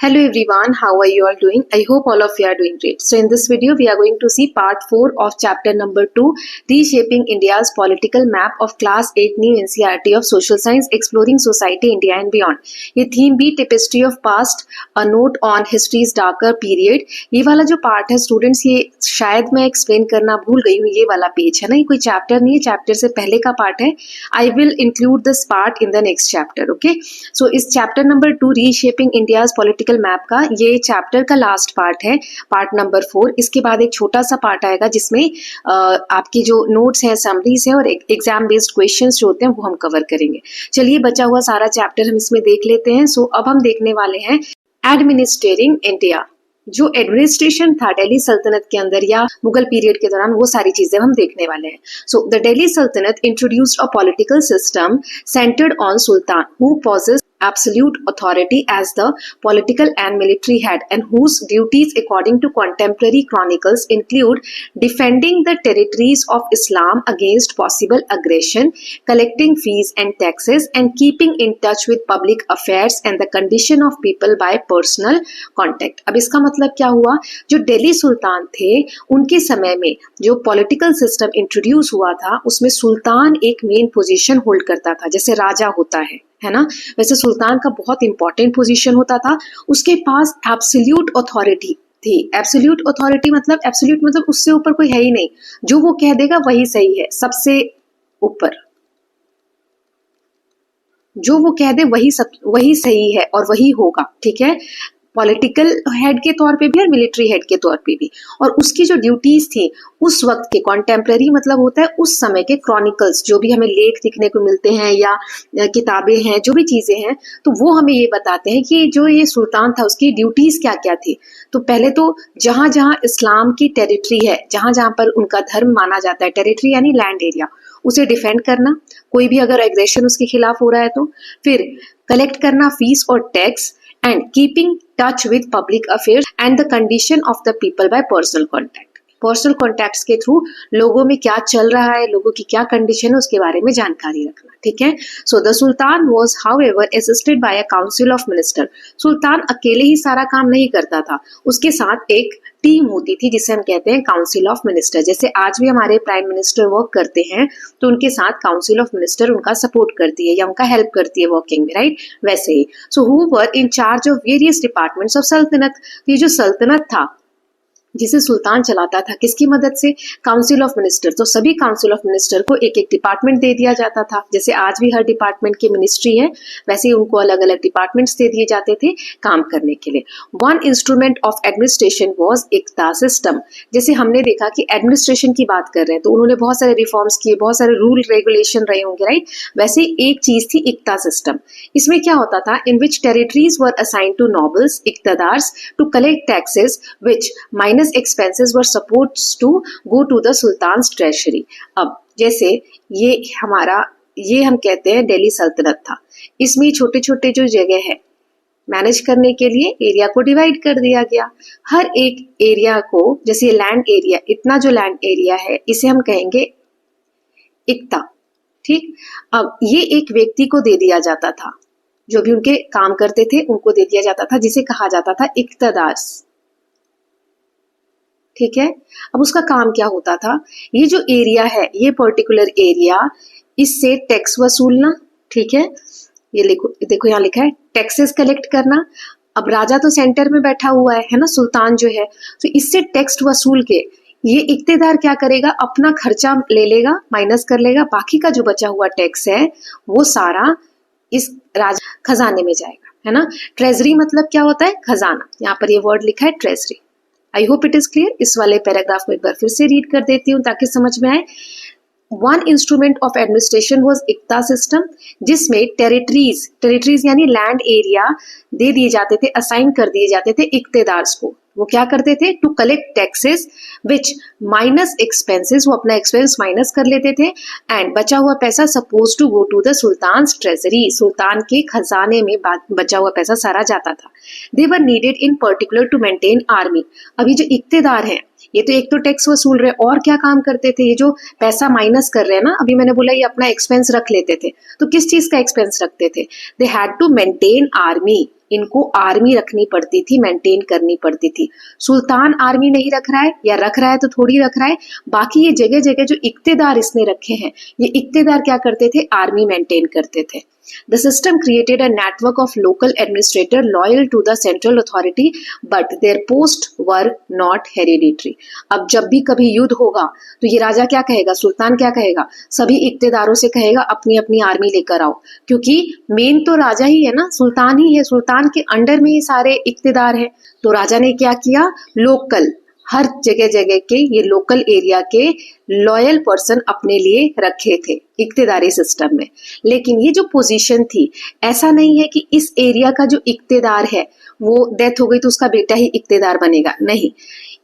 Hello everyone, how are you all doing? I hope all of you are doing great. So in this video, we are going to see part 4 of chapter number 2, Reshaping India's Political Map of Class 8 New NCERT of Social Science, Exploring Society, India and Beyond. ये theme भी Tapestry of Past, a note on history's darker period. ये वाला जो part है students, ये शायद मैं explain करना भूल गई हूँ, ये वाला पेज है ना, ये कोई chapter नहीं है, chapter से पहले का part है. I will include this part in the next chapter, okay? So इस chapter number 2, Reshaping India's Political map का ये चैप्टर का लास्ट पार्ट है, पार्ट नंबर 4. इसके बाद एक छोटा सा पार्ट आएगा जिसमें आपकी जो नोट्स हैं, समरीज हैं और एग्जाम बेस्ड क्वेश्चंस जो होते हैं वो हम कवर करेंगे. चलिए बचा हुआ सारा चैप्टर हम इसमें देख लेते हैं. सो अब हम देखने वाले हैं एडमिनिस्ट्रेटिंग इंडिया. जो एडमिनिस्ट्रेशन था दिल्ली सल्तनत के अंदर या मुगल पीरियड के दौरान, वो सारी चीजें हम देखने वाले हैं. सो द दिल्ली सल्तनत introduced a political system centred on Sultan who possessed absolute authority as the political and military head, and whose duties according to contemporary chronicles include defending the territories of Islam against possible aggression, collecting fees and taxes, and keeping in touch with public affairs and the condition of people by personal contact. अब इसका मतलब क्या हुआ, जो दिल्ली सुल्तान थे उनके समय में जो पॉलिटिकल सिस्टम इंट्रोड्यूस हुआ था उसमें सुल्तान एक मेन पोजीशन होल्ड करता था, जैसे राजा होता है ना, वैसे सुल्तान का बहुत इंपॉर्टेंट पोजीशन होता था. उसके पास एब्सोल्यूट अथॉरिटी थी. एब्सोल्यूट अथॉरिटी मतलब एब्सोल्यूट मतलब उससे ऊपर कोई है ही नहीं, जो वो कह देगा वही सही है, सबसे ऊपर जो वो कह दे वही सही है और वही होगा. ठीक है, पॉलिटिकल हेड के तौर पे भी और मिलिट्री हेड के तौर पे भी. और उसकी जो ड्यूटीज थी उस वक्त के, कॉन्टेम्पररी मतलब होता है उस समय के क्रॉनिकल्स, जो भी हमें लेख दिखने को मिलते हैं या किताबें हैं, जो भी चीजें हैं, तो वो हमें ये बताते हैं कि जो ये सुल्तान था उसकी ड्यूटीज क्या क्या थी. तो पहले तो जहां जहां इस्लाम की टेरिटरी है, जहां जहां पर उनका धर्म माना जाता है, टेरिटरी यानी लैंड एरिया, उसे डिफेंड करना, कोई भी अगर एग्रेशन उसके खिलाफ हो रहा है तो. फिर कलेक्ट करना फीस और tax, and keeping touch with public affairs and the condition of the people by personal contact. Personal contacts के थ्रू लोगों में क्या चल रहा है, लोगों की क्या कंडीशन है, उसके बारे में जानकारी रखना. ठीक है. So the sultan was however assisted by a council of minister. सुल्तान अकेले ही सारा काम नहीं करता था, उसके साथ एक टीम होती थी जिसे हम कहते हैं काउंसिल ऑफ मिनिस्टर. जैसे आज भी हमारे प्राइम मिनिस्टर वर्क करते हैं तो उनके साथ काउंसिल ऑफ मिनिस्टर उनका सपोर्ट करती है या उनका हेल्प करती है वर्किंग में, राइट? वैसे ही so who were in charge of various departments of saltanat. ये जो सल्तनत था जिसे सुल्तान चलाता था, किसकी मदद से? Council of minister. तो सभी काउंसिल ऑफ मिनिस्टर को एक एक डिपार्टमेंट दे दिया जाता था. जैसे आज भी हर डिपार्टमेंट की मिनिस्ट्री है, वैसे ही उनको अलग अलग डिपार्टमेंट्स दे दिए जाते थे काम करने के लिए. One instrument of administration was iqta system. जैसे हमने देखा कि एडमिनिस्ट्रेशन की बात कर रहे हैं तो उन्होंने बहुत सारे रिफॉर्म्स किए, बहुत सारे रूल रेगुलेशन रहे होंगे, राइट? वैसे एक चीज थी इक्ता सिस्टम. इसमें क्या होता था, in which territories were assigned to nobles, iqtadars, to collect taxes which minus expenses were supposed to go to the sultan's treasury. अब जैसे ये हम कहते हैं दिल्ली सल्तनत था, इसमें छोटे छोटे जो जगह है मैनेज करने के लिए एरिया को डिवाइड कर दिया गया. हर एक एरिया को, जैसे लैंड एरिया, इतना जो लैंड एरिया है इसे हम कहेंगे इक्ता. ठीक. अब ये एक व्यक्ति को दे दिया जाता था, जो भी उनके काम करते थे उनको दे दिया जाता था, जिसे कहा जाता था इक्तदार्स. ठीक है. अब उसका काम क्या होता था, ये जो एरिया है, ये पर्टिकुलर एरिया, इससे टैक्स वसूलना. ठीक है, ये देखो यहाँ लिखा है टैक्सेस कलेक्ट करना. अब राजा तो सेंटर में बैठा हुआ है ना, सुल्तान जो है, तो इससे टैक्स वसूल के ये इक्तेदार क्या करेगा, अपना खर्चा ले लेगा, माइनस कर लेगा, बाकी का जो बचा हुआ टैक्स है वो सारा इस राजा खजाने में जाएगा, है ना. ट्रेजरी मतलब क्या होता है, खजाना. यहाँ पर ये वर्ड लिखा है treasury. I hope it is clear. इस वाले पैराग्राफ को एक बार फिर से रीड कर देती हूँ ताकि समझ में आए. One instrument of administration was iqta system, जिसमें टेरिटरीज यानी लैंड एरिया दे दिए जाते थे, असाइन कर दिए जाते थे इक्तेदार्स को. वो क्या करते थे, to collect taxes which minus expenses, वो अपना एक्सपेंस माइनस कर लेते थे, एंड बचा हुआ पैसा suppose to go to the sultan's treasury, सुल्तान के खजाने में बचा हुआ पैसा सारा जाता था. They were needed in particular to maintain army. अभी जो इक्तेदार हैं ये तो एक तो टैक्स वसूल रहे, और क्या काम करते थे, ये जो पैसा माइनस कर रहे हैं ना, अभी मैंने बोला ये अपना एक्सपेंस रख लेते थे, तो किस चीज का एक्सपेंस रखते थे, they had to maintain army. इनको आर्मी रखनी पड़ती थी, मेंटेन करनी पड़ती थी। सुल्तान आर्मी नहीं रख रहा है या रख रहा है तो थोड़ी रख रहा है, बाकी ये जगह जगह जो इक्तेदार इसने रखे हैं, ये इक्तेदार क्या करते थे, आर्मी मेंटेन करते थे। The system created a network of local administrators loyal to the central authority, but their posts were not hereditary. अब जब भी कभी युद्ध होगा तो ये राजा क्या कहेगा, सुल्तान क्या कहेगा, सभी इक्तेदारों से कहेगा अपनी अपनी आर्मी लेकर आओ, क्योंकि मेन तो राजा ही है ना, सुल्तान ही है, सुल्तान के अंडर में ही सारे इक्तेदार हैं। तो राजा ने क्या किया, लोकल हर जगह जगह के ये लोकल एरिया के लॉयल पर्सन अपने लिए रखे थे इक्तेदारी सिस्टम में। लेकिन ये जो पोजीशन थी, ऐसा नहीं है कि इस एरिया का जो इक्तेदार है वो डेथ हो गई तो उसका बेटा ही इक्तेदार बनेगा, नहीं।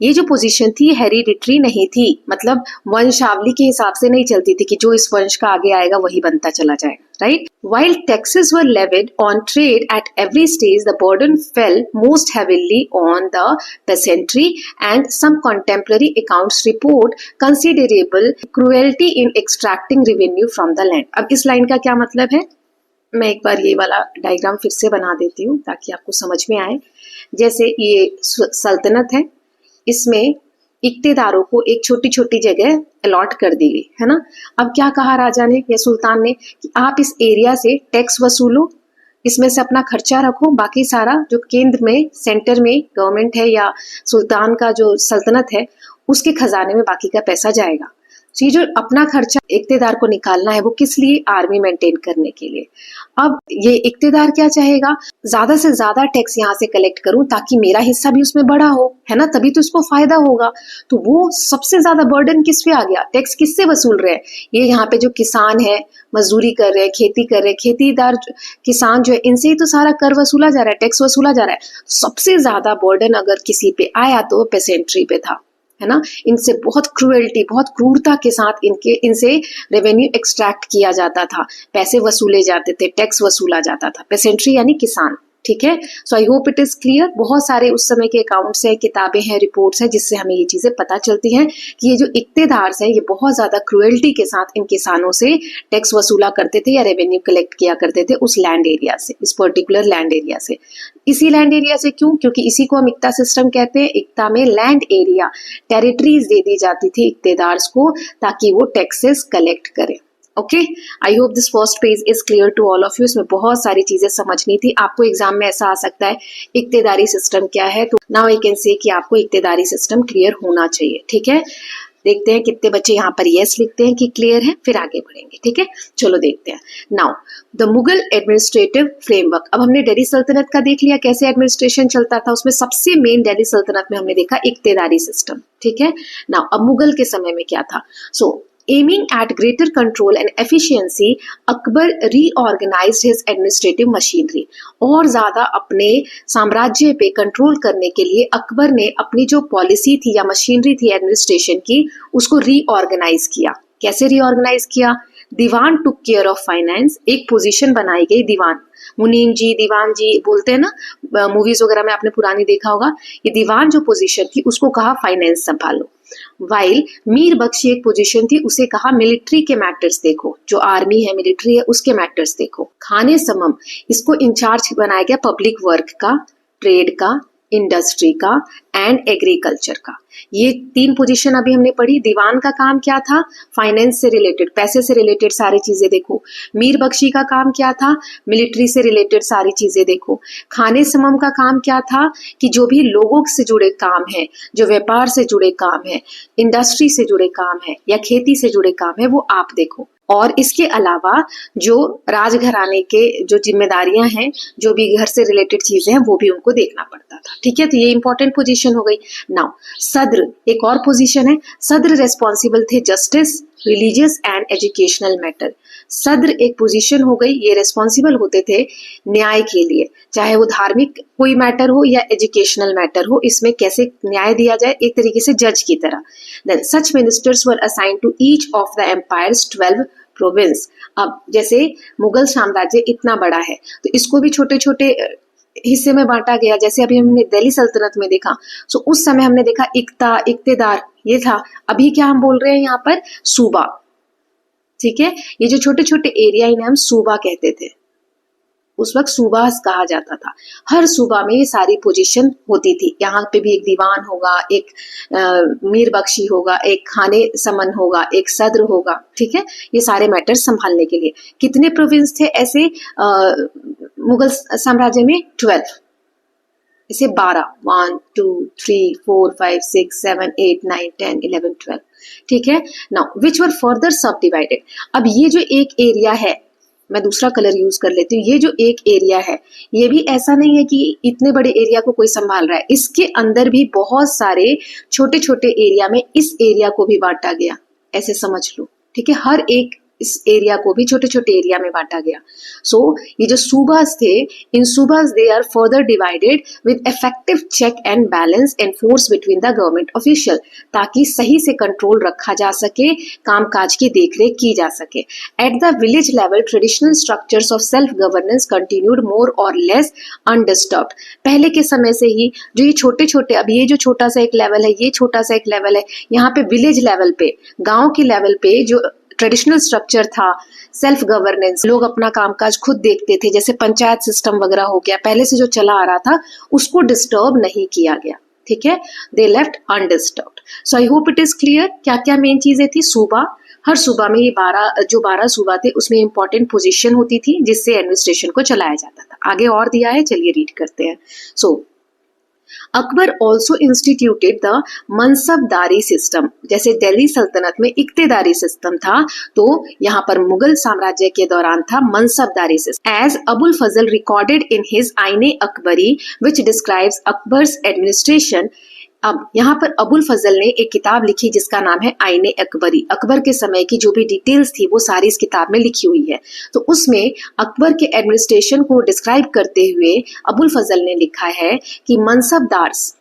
ये जो पोजीशन थी हेरिडिटरी नहीं थी, मतलब वंशावली के हिसाब से नहीं चलती थी कि जो इस वंश का आगे आएगा वही बनता चला जाएगा, right. While taxes were levied on trade at every stage, the burden fell most heavily on the peasantry, and some contemporary accounts report considerable cruelty in extracting revenue from the land. अब इस line का क्या मतलब है, मैं एक बार ये वाला डायग्राम फिर से बना देती हूँ ताकि आपको समझ में आए। जैसे ये सल्तनत है, इसमें इक्तेदारों को एक छोटी छोटी जगह अलॉट कर दी गई है ना। अब क्या कहा राजा ने या सुल्तान ने कि आप इस एरिया से टैक्स वसूलो, इसमें से अपना खर्चा रखो, बाकी सारा जो केंद्र में सेंटर में गवर्नमेंट है या सुल्तान का जो सल्तनत है उसके खजाने में बाकी का पैसा जाएगा। तो ये जो अपना खर्चा इक्तेदार को निकालना है वो किस लिए, आर्मी मेंटेन करने के लिए। अब ये इक्तेदार क्या चाहेगा, ज्यादा से ज्यादा टैक्स यहाँ से कलेक्ट करूं ताकि मेरा हिस्सा भी उसमें बड़ा हो, है ना, तभी तो इसको फायदा होगा। तो वो सबसे ज्यादा बर्डन किस पे आ गया, टैक्स किससे वसूल रहे हैं, ये यहाँ पे जो किसान है, मजदूरी कर रहे हैं, खेती कर रहे हैं, खेतीदार किसान जो है, इनसे ही तो सारा कर वसूला जा रहा है, टैक्स वसूला जा रहा है। सबसे ज्यादा बर्डन अगर किसी पे आया तो पेसेंट्री पे था, है ना। इनसे बहुत क्रूएल्टी, बहुत क्रूरता के साथ इनसे रेवेन्यू एक्सट्रैक्ट किया जाता था, पैसे वसूले जाते थे, टैक्स वसूला जाता था। पेसेंट्री यानी किसान, ठीक है। So I hope it is clear. बहुत सारे उस समय के अकाउंट्स है, किताबें हैं, रिपोर्ट्स हैं, जिससे हमें ये चीजें पता चलती हैं कि ये जो इक्तेदार है ये बहुत ज्यादा क्रूएल्टी के साथ इन किसानों से टैक्स वसूला करते थे या रेवेन्यू कलेक्ट किया करते थे उस लैंड एरिया से, इस पर्टिकुलर लैंड एरिया से। इसी लैंड एरिया से क्यों, क्योंकि इसी को हम इक्ता सिस्टम कहते हैं। इक्ता में लैंड एरिया, टेरिटरीज दे दी जाती थी इक्तेदार्स को ताकि वो टैक्सेस कलेक्ट करें। Okay, I hope this first page is clear to all of you. इसमें बहुत सारी चीजें समझनी थी आपको, एग्जाम में ऐसा आ सकता है इक्तेदारी सिस्टम क्या है, तो नाउ आई कैन से कि आपको इक्तेदारी सिस्टम क्लियर होना चाहिए, ठीक है। देखते हैं कितने बच्चे यहाँ पर यस लिखते हैं कि क्लियर है, फिर आगे बढ़ेंगे, ठीक है। चलो देखते हैं। Now the Mughal administrative framework. अब हमने दिल्ली सल्तनत का देख लिया कैसे एडमिनिस्ट्रेशन चलता था, उसमें सबसे मेन दिल्ली सल्तनत में हमने देखा इक्तेदारी सिस्टम, ठीक है। नाउ अब मुगल के समय में क्या था, सो aiming at greater control and efficiency, Akbar reorganized his administrative machinery। और ज्यादा अपने साम्राज्य पे कंट्रोल करने के लिए अकबर ने अपनी जो पॉलिसी थी या मशीनरी थी एडमिनिस्ट्रेशन की, उसको रीऑर्गेनाइज किया। कैसे रीऑर्गेनाइज किया, दीवान टुक केयर ऑफ फाइनेंस, एक पोजीशन बनाई गई दीवान, मुनीम जी, दीवान जी बोलते हैं ना मूवीज वगैरह में आपने पुरानी देखा होगा, ये दीवान जो पोजीशन थी उसको कहा फाइनेंस संभालो। वाइल मीर बख्शी एक पोजीशन थी, उसे कहा मिलिट्री के मैटर्स देखो, जो आर्मी है, मिलिट्री है, उसके मैटर्स देखो। खाने समम इसको इंचार्ज बनाया गया पब्लिक वर्क का, ट्रेड का, इंडस्ट्री का एंड एग्रीकल्चर का। ये तीन पोजीशन अभी हमने पढ़ी। दीवान का काम क्या था, फाइनेंस से रिलेटेड, पैसे से रिलेटेड सारी चीजें देखो। मीर बख्शी का काम क्या था, मिलिट्री से रिलेटेड सारी चीजें देखो। खाने समम का काम क्या था कि जो भी लोगों से जुड़े काम है, जो व्यापार से जुड़े काम है, इंडस्ट्री से जुड़े काम है या खेती से जुड़े काम है, वो आप देखो। और इसके अलावा जो राजघराने के जो जिम्मेदारियां हैं, जो भी घर से रिलेटेड चीजें हैं, वो भी उनको देखना पड़ता था, ठीक है। तो ये इंपॉर्टेंट पोजीशन हो गई। नाउ सद्र एक और पोजीशन है, सद्र रेस्पॉन्सिबल थे justice, religious and educational matter. सद्र एक पोजीशन हो गई, ये रेस्पॉन्सिबल होते थे न्याय के लिए, चाहे वो धार्मिक कोई मैटर हो या एजुकेशनल मैटर हो, इसमें कैसे न्याय दिया जाए, एक तरीके से जज की तरह। Then such ministers were assigned to each of the empires 12 province. अब जैसे मुगल साम्राज्य इतना बड़ा है तो इसको भी छोटे छोटे हिस्से में बांटा गया। जैसे अभी हमने दिल्ली सल्तनत में देखा, सो उस समय हमने देखा इक्ता, इक्तेदार ये था। अभी क्या हम बोल रहे हैं यहाँ पर, सूबा, ठीक है। ये जो छोटे छोटे एरिया इन्हें हम सूबा कहते थे, उस वक्त सूबास कहा जाता था। हर सूबा में ये सारी पोजीशन होती थी। यहाँ पे भी एक दीवान होगा, एक मीर बख्शी होगा, एक खाने समन होगा, एक सद्र होगा, ठीक है, ये सारे मैटर्स संभालने के लिए। कितने प्रोविंस थे ऐसे मुगल साम्राज्य में? 12। इसे 12, 1 2 3 4 5 6 7 8 9 10 11 12, ठीक है। नाउ विच वर फर्दर सब डिवाइडेड। अब ये जो एक एरिया है, मैं दूसरा कलर यूज कर लेती हूँ, ये जो एक एरिया है ये भी ऐसा नहीं है कि इतने बड़े एरिया को कोई संभाल रहा है, इसके अंदर भी बहुत सारे छोटे छोटे एरिया में इस एरिया को भी बांटा गया, ऐसे समझ लो, ठीक है। हर एक इस एरिया को भी छोटे छोटे एरिया में बांटा गया। सो ये जो सूबास थे, in subas they are further divided with effective check and balance enforce between the government official, ताकि सही से कंट्रोल रखा जा सके, कामकाज की देखरेख की जा सके। At the village level traditional structures of self governance continued more or less undisturbed. पहले के समय से ही जो ये छोटे छोटे, अब ये जो छोटा सा एक लेवल है, ये छोटा सा एक लेवल है, यहाँ पे विलेज लेवल पे, गांव के लेवल पे जो ट्रेडिशनल स्ट्रक्चर था, सेल्फ गवर्नेंस, लोग अपना कामकाज खुद देखते थे, जैसे पंचायत सिस्टम वगैरह हो गया, पहले से जो चला आ रहा था उसको डिस्टर्ब नहीं किया गया, ठीक है। They left undisturbed. So I hope it is clear. क्या क्या मेन चीजें थी? सूबा, हर सूबा में ये 12 सूबा थे उसमें इंपॉर्टेंट पोजीशन होती थी जिससे एडमिनिस्ट्रेशन को चलाया जाता था। आगे और दिया है, चलिए रीड करते हैं। So Akbar also instituted the mansabdari system. जैसे दिल्ली सल्तनत में इक्तेदारी सिस्टम था, तो यहाँ पर मुगल साम्राज्य के दौरान था मनसबदारी system. As Abul Fazl recorded in his Aini Akbari which describes Akbar's administration. अब यहाँ पर अबुल फजल ने एक किताब लिखी जिसका नाम है आईने अकबरी। अकबर के समय की जो भी डिटेल्स थी वो सारी इस किताब में लिखी हुई है। तो उसमें अकबर के एडमिनिस्ट्रेशन को डिस्क्राइब करते हुए अबुल फजल ने लिखा है कि मनसबदार्स,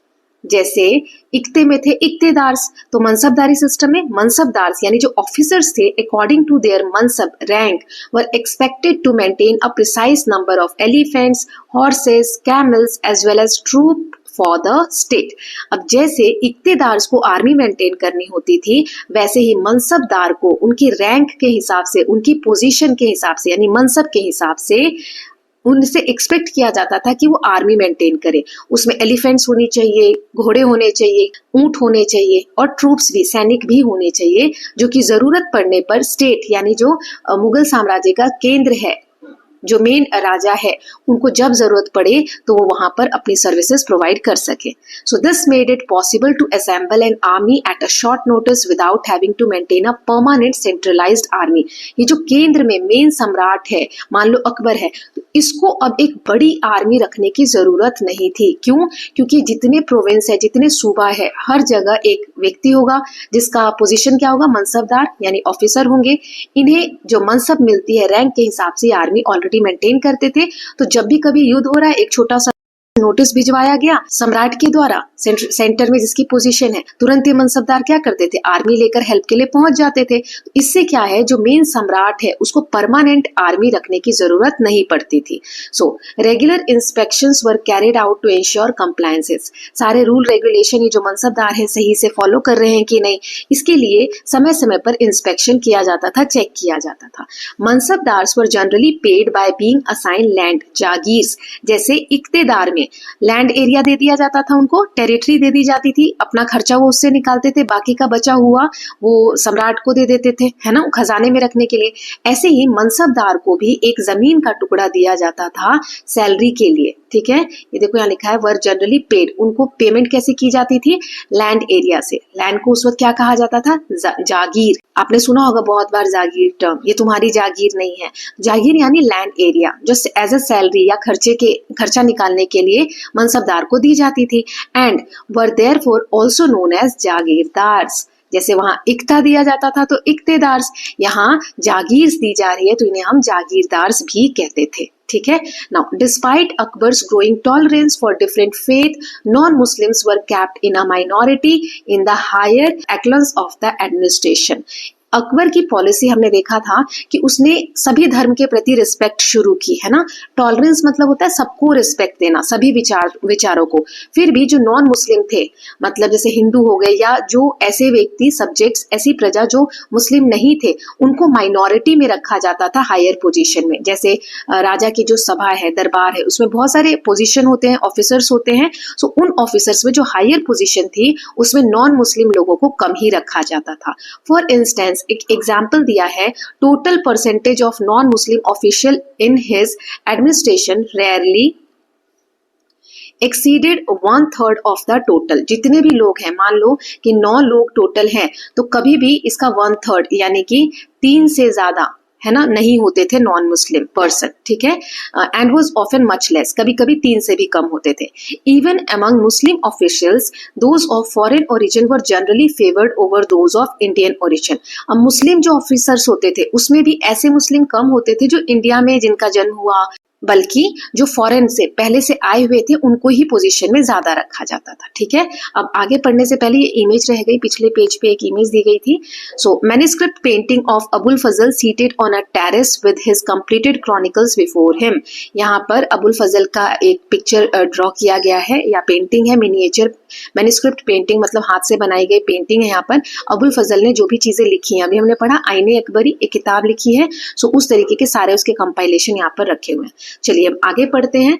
जैसे इक्ते में थे इक्तेदार्स, तो मनसबदारी सिस्टम में मनसबदार्स यानी जो ऑफिसर्स थे, according to their mansab rank were expected to maintain a precise number of elephants, horses, camels as well as troop for the state. अब जैसे इक्तेदार्स को आर्मी मेंटेन करनी होती थी, वैसे ही मनसबदार को उनकी रैंक के हिसाब से, उनकी पोजीशन के हिसाब से, यानी मनसब के हिसाब से उनसे एक्सपेक्ट किया जाता था कि वो आर्मी मेंटेन करे। उसमें एलिफेंट्स होनी चाहिए, घोड़े होने चाहिए, ऊंट होने चाहिए और ट्रूप्स भी, सैनिक भी होने चाहिए, जो कि जरूरत पड़ने पर स्टेट यानी जो मुगल साम्राज्य का केंद्र है, जो मेन राजा है, उनको जब जरूरत पड़े तो वो वहां पर अपनी सर्विसेज प्रोवाइड कर सके। So this made it possible to assemble an army at a short notice without having to maintain a permanent centralised army. ये जो केंद्र में मेन सम्राट है, मान लो अकबर है, तो इसको अब एक बड़ी आर्मी रखने की जरूरत नहीं थी। क्यों? क्योंकि जितने प्रोविंस है, जितने सूबा है, हर जगह एक व्यक्ति होगा जिसका पोजीशन क्या होगा? मनसबदार यानी ऑफिसर होंगे। इन्हें जो मनसब मिलती है रैंक के हिसाब से आर्मी ऑलरेडी मेंटेन करते थे। तो जब भी कभी युद्ध हो रहा है, एक छोटा सा नोटिस भिजवाया गया सम्राट के द्वारा, सेंटर में जिसकी पोजीशन है, तुरंत ही मनसबदार क्या करते थे? आर्मी लेकर हेल्प के लिए पहुंच जाते थे। तो इससे क्या है, जो मेन सम्राट है उसको परमानेंट आर्मी रखने की जरूरत नहीं पड़ती थी। So regular inspections were carried out to ensure compliances. सारे रूल रेगुलेशन ये जो मनसबदार है सही से फॉलो कर रहे हैं कि नहीं, इसके लिए समय समय पर इंस्पेक्शन किया जाता था, चेक किया जाता था। Mansabdars were generally paid by being assign land, jagirs. जैसे इक्तेदार में लैंड एरिया दे दिया जाता था, उनको टेरिटरी दे दी जाती थी, अपना खर्चा वो उससे निकालते थे, बाकी का बचा हुआ वो सम्राट को दे देते थे, है ना, खजाने में रखने के लिए। ऐसे ही मनसबदार को भी एक जमीन का टुकड़ा दिया जाता था सैलरी के लिए, ठीक है। ये देखो यहाँ लिखा है वर जनरली पेड। उनको पेमेंट कैसे की जाती थी? लैंड एरिया से। लैंड को उस वक्त क्या कहा जाता था? जागीर। आपने सुना होगा बहुत बार जागीर टर्म, ये तुम्हारी जागीर नहीं है। जागीर यानी लैंड एरिया, जो एज अ सैलरी या खर्चा निकालने के लिए मनसबदार को दी जाती थी। And were therefore also known as jagirdars. जैसे वहां इक्ता दिया जाता था तो इक्तेदार्स, यहाँ जागीर दी जा रही है तो इन्हें हम जागीरदार्स भी कहते थे, ठीक है। Now despite Akbar's growing tolerance for different faith, non Muslims were kept in a minority in the higher echelons of the administration. Akbar की पॉलिसी हमने देखा था कि उसने सभी धर्म के प्रति रिस्पेक्ट शुरू की, है ना। टॉलरेंस मतलब होता है सबको रिस्पेक्ट देना, सभी विचारों को। फिर भी जो नॉन मुस्लिम थे, मतलब जैसे हिंदू हो गए या जो ऐसे व्यक्ति, सब्जेक्ट्स, ऐसी प्रजा जो मुस्लिम नहीं थे, उनको माइनॉरिटी में रखा जाता था हायर पोजीशन में। जैसे राजा की जो सभा है, दरबार है, उसमें बहुत सारे पोजीशन होते हैं, ऑफिसर्स होते हैं। सो उन ऑफिसर्स में जो हायर पोजीशन थी उसमें नॉन मुस्लिम लोगों को कम ही रखा जाता था। फॉर इंस्टेंस एक एग्जाम्पल दिया है, total percentage of non Muslim official in his administration rarely exceeded 1/3 of the total. जितने भी लोग हैं, मान लो कि 9 लोग टोटल हैं, तो कभी भी इसका 1/3 यानी कि 3 से ज्यादा, है ना, नहीं होते थे नॉन मुस्लिम पर्सन, ठीक है। And was often much less, कभी कभी 3 से भी कम होते थे। Even among Muslim officials those of foreign origin were generally favoured over those of Indian origin. अब मुस्लिम जो ऑफिसर्स होते थे उसमें भी ऐसे मुस्लिम कम होते थे जो इंडिया में जिनका जन्म हुआ, बल्कि जो फॉरेन से पहले से आए हुए थे उनको ही पोजीशन में ज्यादा रखा जाता था, ठीक है। अब आगे पढ़ने से पहले ये इमेज रह गई, पिछले पेज पे एक इमेज दी गई थी। So manuscript painting of Abul Fazl seated on a terrace with his completed chronicles before him. यहाँ पर अबुल फजल का एक पिक्चर ड्रॉ किया गया है या पेंटिंग है, मिनिएचर मैन्युस्क्रिप्ट पेंटिंग मतलब हाथ से बनाई गई पेंटिंग है। यहाँ पर अबुल फजल ने जो भी चीजें लिखी हैं, अभी हमने पढ़ा आईने अकबरी, एक किताब लिखी है। सो उस तरीके के सारे उसके कंपाइलेशन यहाँ पर रखे हुए हैं। चलिए अब आगे पढ़ते हैं।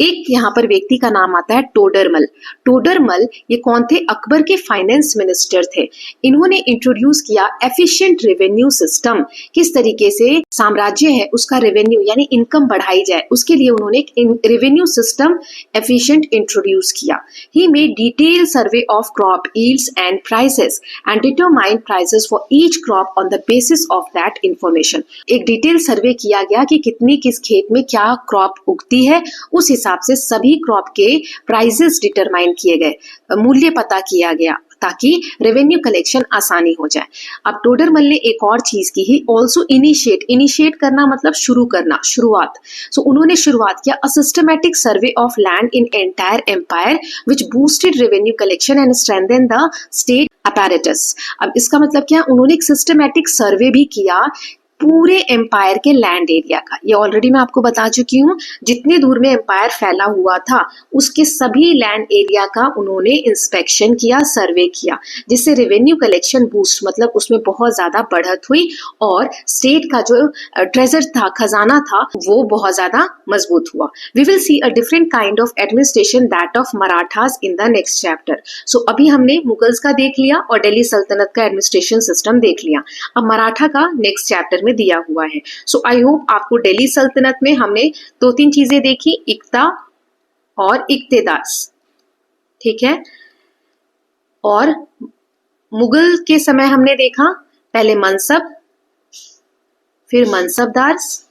एक यहाँ पर व्यक्ति का नाम आता है टोडरमल। टोडरमल ये कौन थे? अकबर के फाइनेंस मिनिस्टर थे। इन्होंने इंट्रोड्यूस किया एफिशिएंट रेवेन्यू सिस्टम। किस तरीके से साम्राज्य है उसका रेवेन्यू यानी इनकम बढ़ाई जाए, उसके लिए उन्होंने एक रेवेन्यू सिस्टम एफिशिएंट इंट्रोड्यूस किया। He made detail survey of crop yields and prices and determined prices for each crop on the basis of that information. एक डिटेल सर्वे किया गया कि कितनी किस खेत में क्या क्रॉप उगती है, उस हिसाब से सभी क्रॉप के प्राइसेस डिटरमाइन किए गए, मूल्य पता किया गया ताकि रेवेन्यू कलेक्शन आसानी हो जाए। अब टोडरमल ने एक और चीज की, ही ऑल्सो इनिशिएट करना मतलब शुरू करना, शुरुआत। सो उन्होंने शुरुआत किया a systematic survey of land in entire empire which boosted revenue collection and strengthen the state apparatus. अब इसका मतलब क्या? उन्होंने एक सिस्टमैटिक सर्वे भी किया पूरे एम्पायर के लैंड एरिया का। ये ऑलरेडी मैं आपको बता चुकी हूँ, जितने दूर में एम्पायर फैला हुआ था उसके सभी लैंड एरिया का उन्होंने इंस्पेक्शन किया, सर्वे किया, जिससे रेवेन्यू कलेक्शन बूस्ट मतलब उसमें बहुत ज्यादा बढ़त हुई और स्टेट का जो ट्रेजर था, खजाना था, वो बहुत ज्यादा मजबूत हुआ। We will see a different kind of administration that of Marathas in the next chapter. So अभी हमने मुगल्स का देख लिया और दिल्ली सल्तनत का एडमिनिस्ट्रेशन सिस्टम देख लिया। अब मराठा का नेक्स्ट चैप्टर में दिया हुआ है। सो आई होप आपको दिल्ली सल्तनत में हमने 2-3 चीजें देखी, इक्ता और इक्तेदार्स, ठीक है। और मुगल के समय हमने देखा पहले मनसब, फिर मनसबदार्स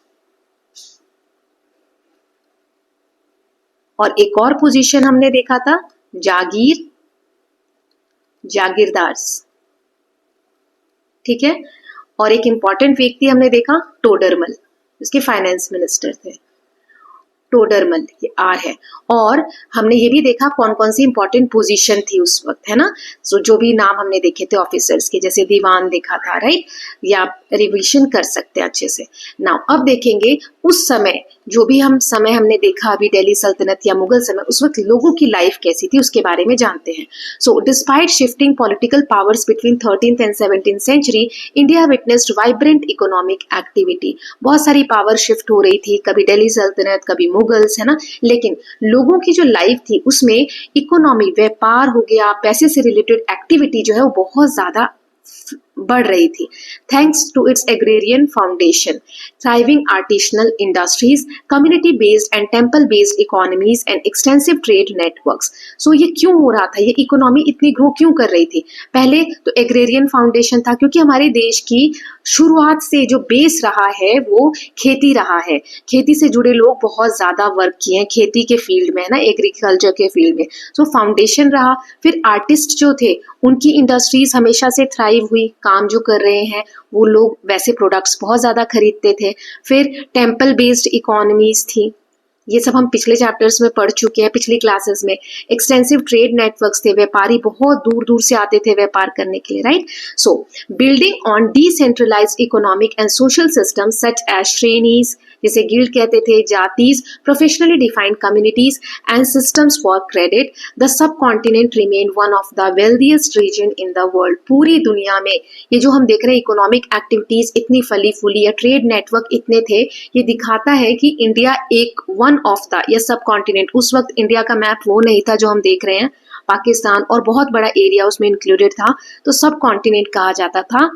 और एक और पोजीशन हमने देखा था जागीरदार्स, ठीक है। और एक इंपॉर्टेंट व्यक्ति हमने देखा टोडरमल, इसके फाइनेंस मिनिस्टर थे। टोडरमल ये आर है। और हमने ये भी देखा कौन कौन सी इंपॉर्टेंट पोजीशन थी उस वक्त, है ना। सो जो भी नाम हमने देखे थे ऑफिसर्स के, जैसे दीवान देखा था, राइट, या रिवीजन कर सकते हैं अच्छे से। नाउ अब देखेंगे उस समय, जो भी हम समय हमने देखा अभी दिल्ली सल्तनत या मुगल समय, उस वक्त लोगों की लाइफ कैसी थी उसके बारे में जानते हैं। So despite shifting political powers between 13th and 17th century, India witnessed vibrant economic activity. बहुत सारी पावर शिफ्ट हो रही थी, कभी दिल्ली सल्तनत कभी मुगल्स, है ना, लेकिन लोगों की जो लाइफ थी उसमें इकोनॉमी, व्यापार हो गया, पैसे से रिलेटेड एक्टिविटी जो है वो बहुत ज्यादा बढ़ रही थी। Thanks to its agrarian foundation, thriving artisanal industries, community based and temple based economies and extensive trade networks. So ये क्यों हो रहा था, ये इकोनॉमी इतनी ग्रो क्यों कर रही थी? पहले तो एग्रेरियन फाउंडेशन था, क्योंकि हमारे देश की शुरुआत से जो बेस रहा है वो खेती रहा है। खेती से जुड़े लोग बहुत ज्यादा वर्क किए हैं खेती के फील्ड में, है ना, एग्रीकल्चर के फील्ड में। सो फाउंडेशन रहा। फिर आर्टिस्ट जो थे उनकी इंडस्ट्रीज हमेशा से थ्राइव हुई, काम जो कर रहे हैं वो लोग वैसे प्रोडक्ट्स बहुत ज्यादा खरीदते थे। फिर टेम्पल बेस्ड इकोनॉमीज थी, ये सब हम पिछले चैप्टर्स में पढ़ चुके हैं, पिछली क्लासेस में। एक्सटेंसिव ट्रेड नेटवर्क्स थे, व्यापारी बहुत दूर दूर से आते थे व्यापार करने के लिए, right. So building on decentralised economic and social system such as shrenis, जिसे गिल्ड कहते थे, jatis, professionally defined communities and systems for credit, the subcontinent remain one of the wealthiest region in the world. पूरी दुनिया में ये जो हम देख रहे हैं इकोनॉमिक एक्टिविटीज इतनी फली फूली या ट्रेड नेटवर्क इतने थे, ये दिखाता है कि इंडिया एक वन ऑफ द या सब कॉन्टिनेंट, उस वक्त इंडिया का मैप वो नहीं था जो हम देख रहे हैं, पाकिस्तान और बहुत बड़ा एरिया उसमें इंक्लूडेड था, तो सब कॉन्टिनेंट कहा जाता था।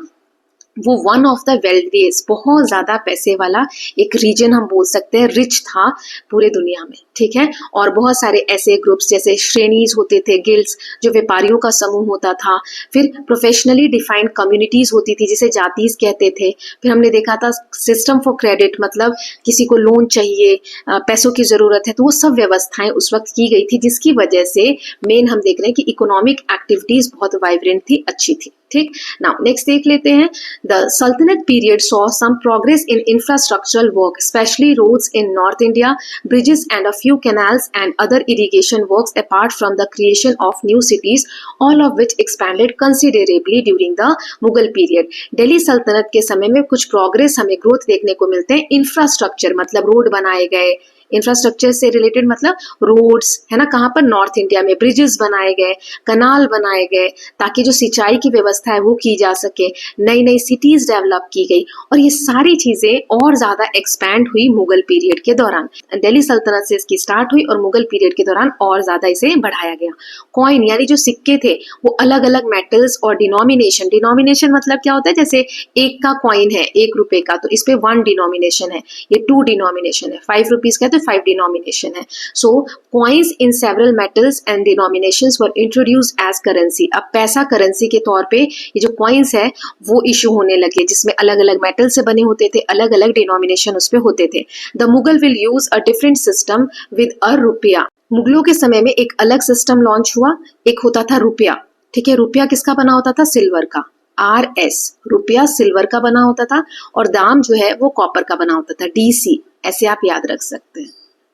वो वन ऑफ द वेल्दिएस्ट, बहुत ज्यादा पैसे वाला एक रीजन हम बोल सकते हैं, रिच था पूरे दुनिया में, ठीक है। और बहुत सारे ऐसे ग्रुप्स जैसे श्रेणीज होते थे, गिल्ड्स जो व्यापारियों का समूह होता था, फिर प्रोफेशनली डिफाइंड कम्युनिटीज होती थी जिसे जातीज कहते थे, फिर हमने देखा था सिस्टम फॉर क्रेडिट, मतलब किसी को लोन चाहिए, पैसों की जरूरत है, तो वो सब व्यवस्थाएं उस वक्त की गई थी, जिसकी वजह से मेन हम देख रहे हैं कि इकोनॉमिक एक्टिविटीज बहुत वाइब्रेंट थी, अच्छी थी, ठीक। नाउ नेक्स्ट देख लेते हैं। The Sultanate period saw some progress in infrastructural work, especially roads in North India, bridges and a few canals and other irrigation works apart from the creation of new cities, all of which expanded considerably during the Mughal period. Delhi सल्तनत के समय में कुछ progress हमें growth देखने को मिलते हैं। Infrastructure मतलब रोड बनाए गए, इंफ्रास्ट्रक्चर से रिलेटेड मतलब रोड्स है ना, कहाँ पर, नॉर्थ इंडिया में ब्रिजेस बनाए गए, कनाल बनाए गए, ताकि जो सिंचाई की व्यवस्था है वो की जा सके, नई नई सिटीज डेवलप की गई, और ये सारी चीजें और ज्यादा एक्सपैंड हुई मुगल पीरियड के दौरान। दिल्ली सल्तनत से इसकी स्टार्ट हुई और मुगल पीरियड के दौरान और ज्यादा इसे बढ़ाया गया। कॉइन यानी जो सिक्के थे वो अलग अलग मेटल्स और डिनोमिनेशन, डिनोमिनेशन मतलब क्या होता है, जैसे एक का कॉइन है 1 रुपए का, तो इस पे 1 डिनोमिनेशन है, ये 2 डिनोमिनेशन है, 5 रुपीज का तो 5 डिनोमिनेशन है। So coins in several metals and denominations were introduced as currency. अब पैसा करेंसी के तौर पे ये जो कॉइन्स है वो इशू होने लगे, जिसमें अलग अलग मेटल से बने होते थे, अलग अलग डिनोमिनेशन उस पे होते थे। The Mughal will use a different system with a रुपया। मुगलों के समय में एक अलग सिस्टम लॉन्च हुआ, एक होता था रुपया, ठीक है। रुपया किसका बना होता था, सिल्वर का, RS, रुपया सिल्वर का बना होता था, और दाम जो है वो कॉपर का बना होता था, DC, ऐसे आप याद रख सकते हैं,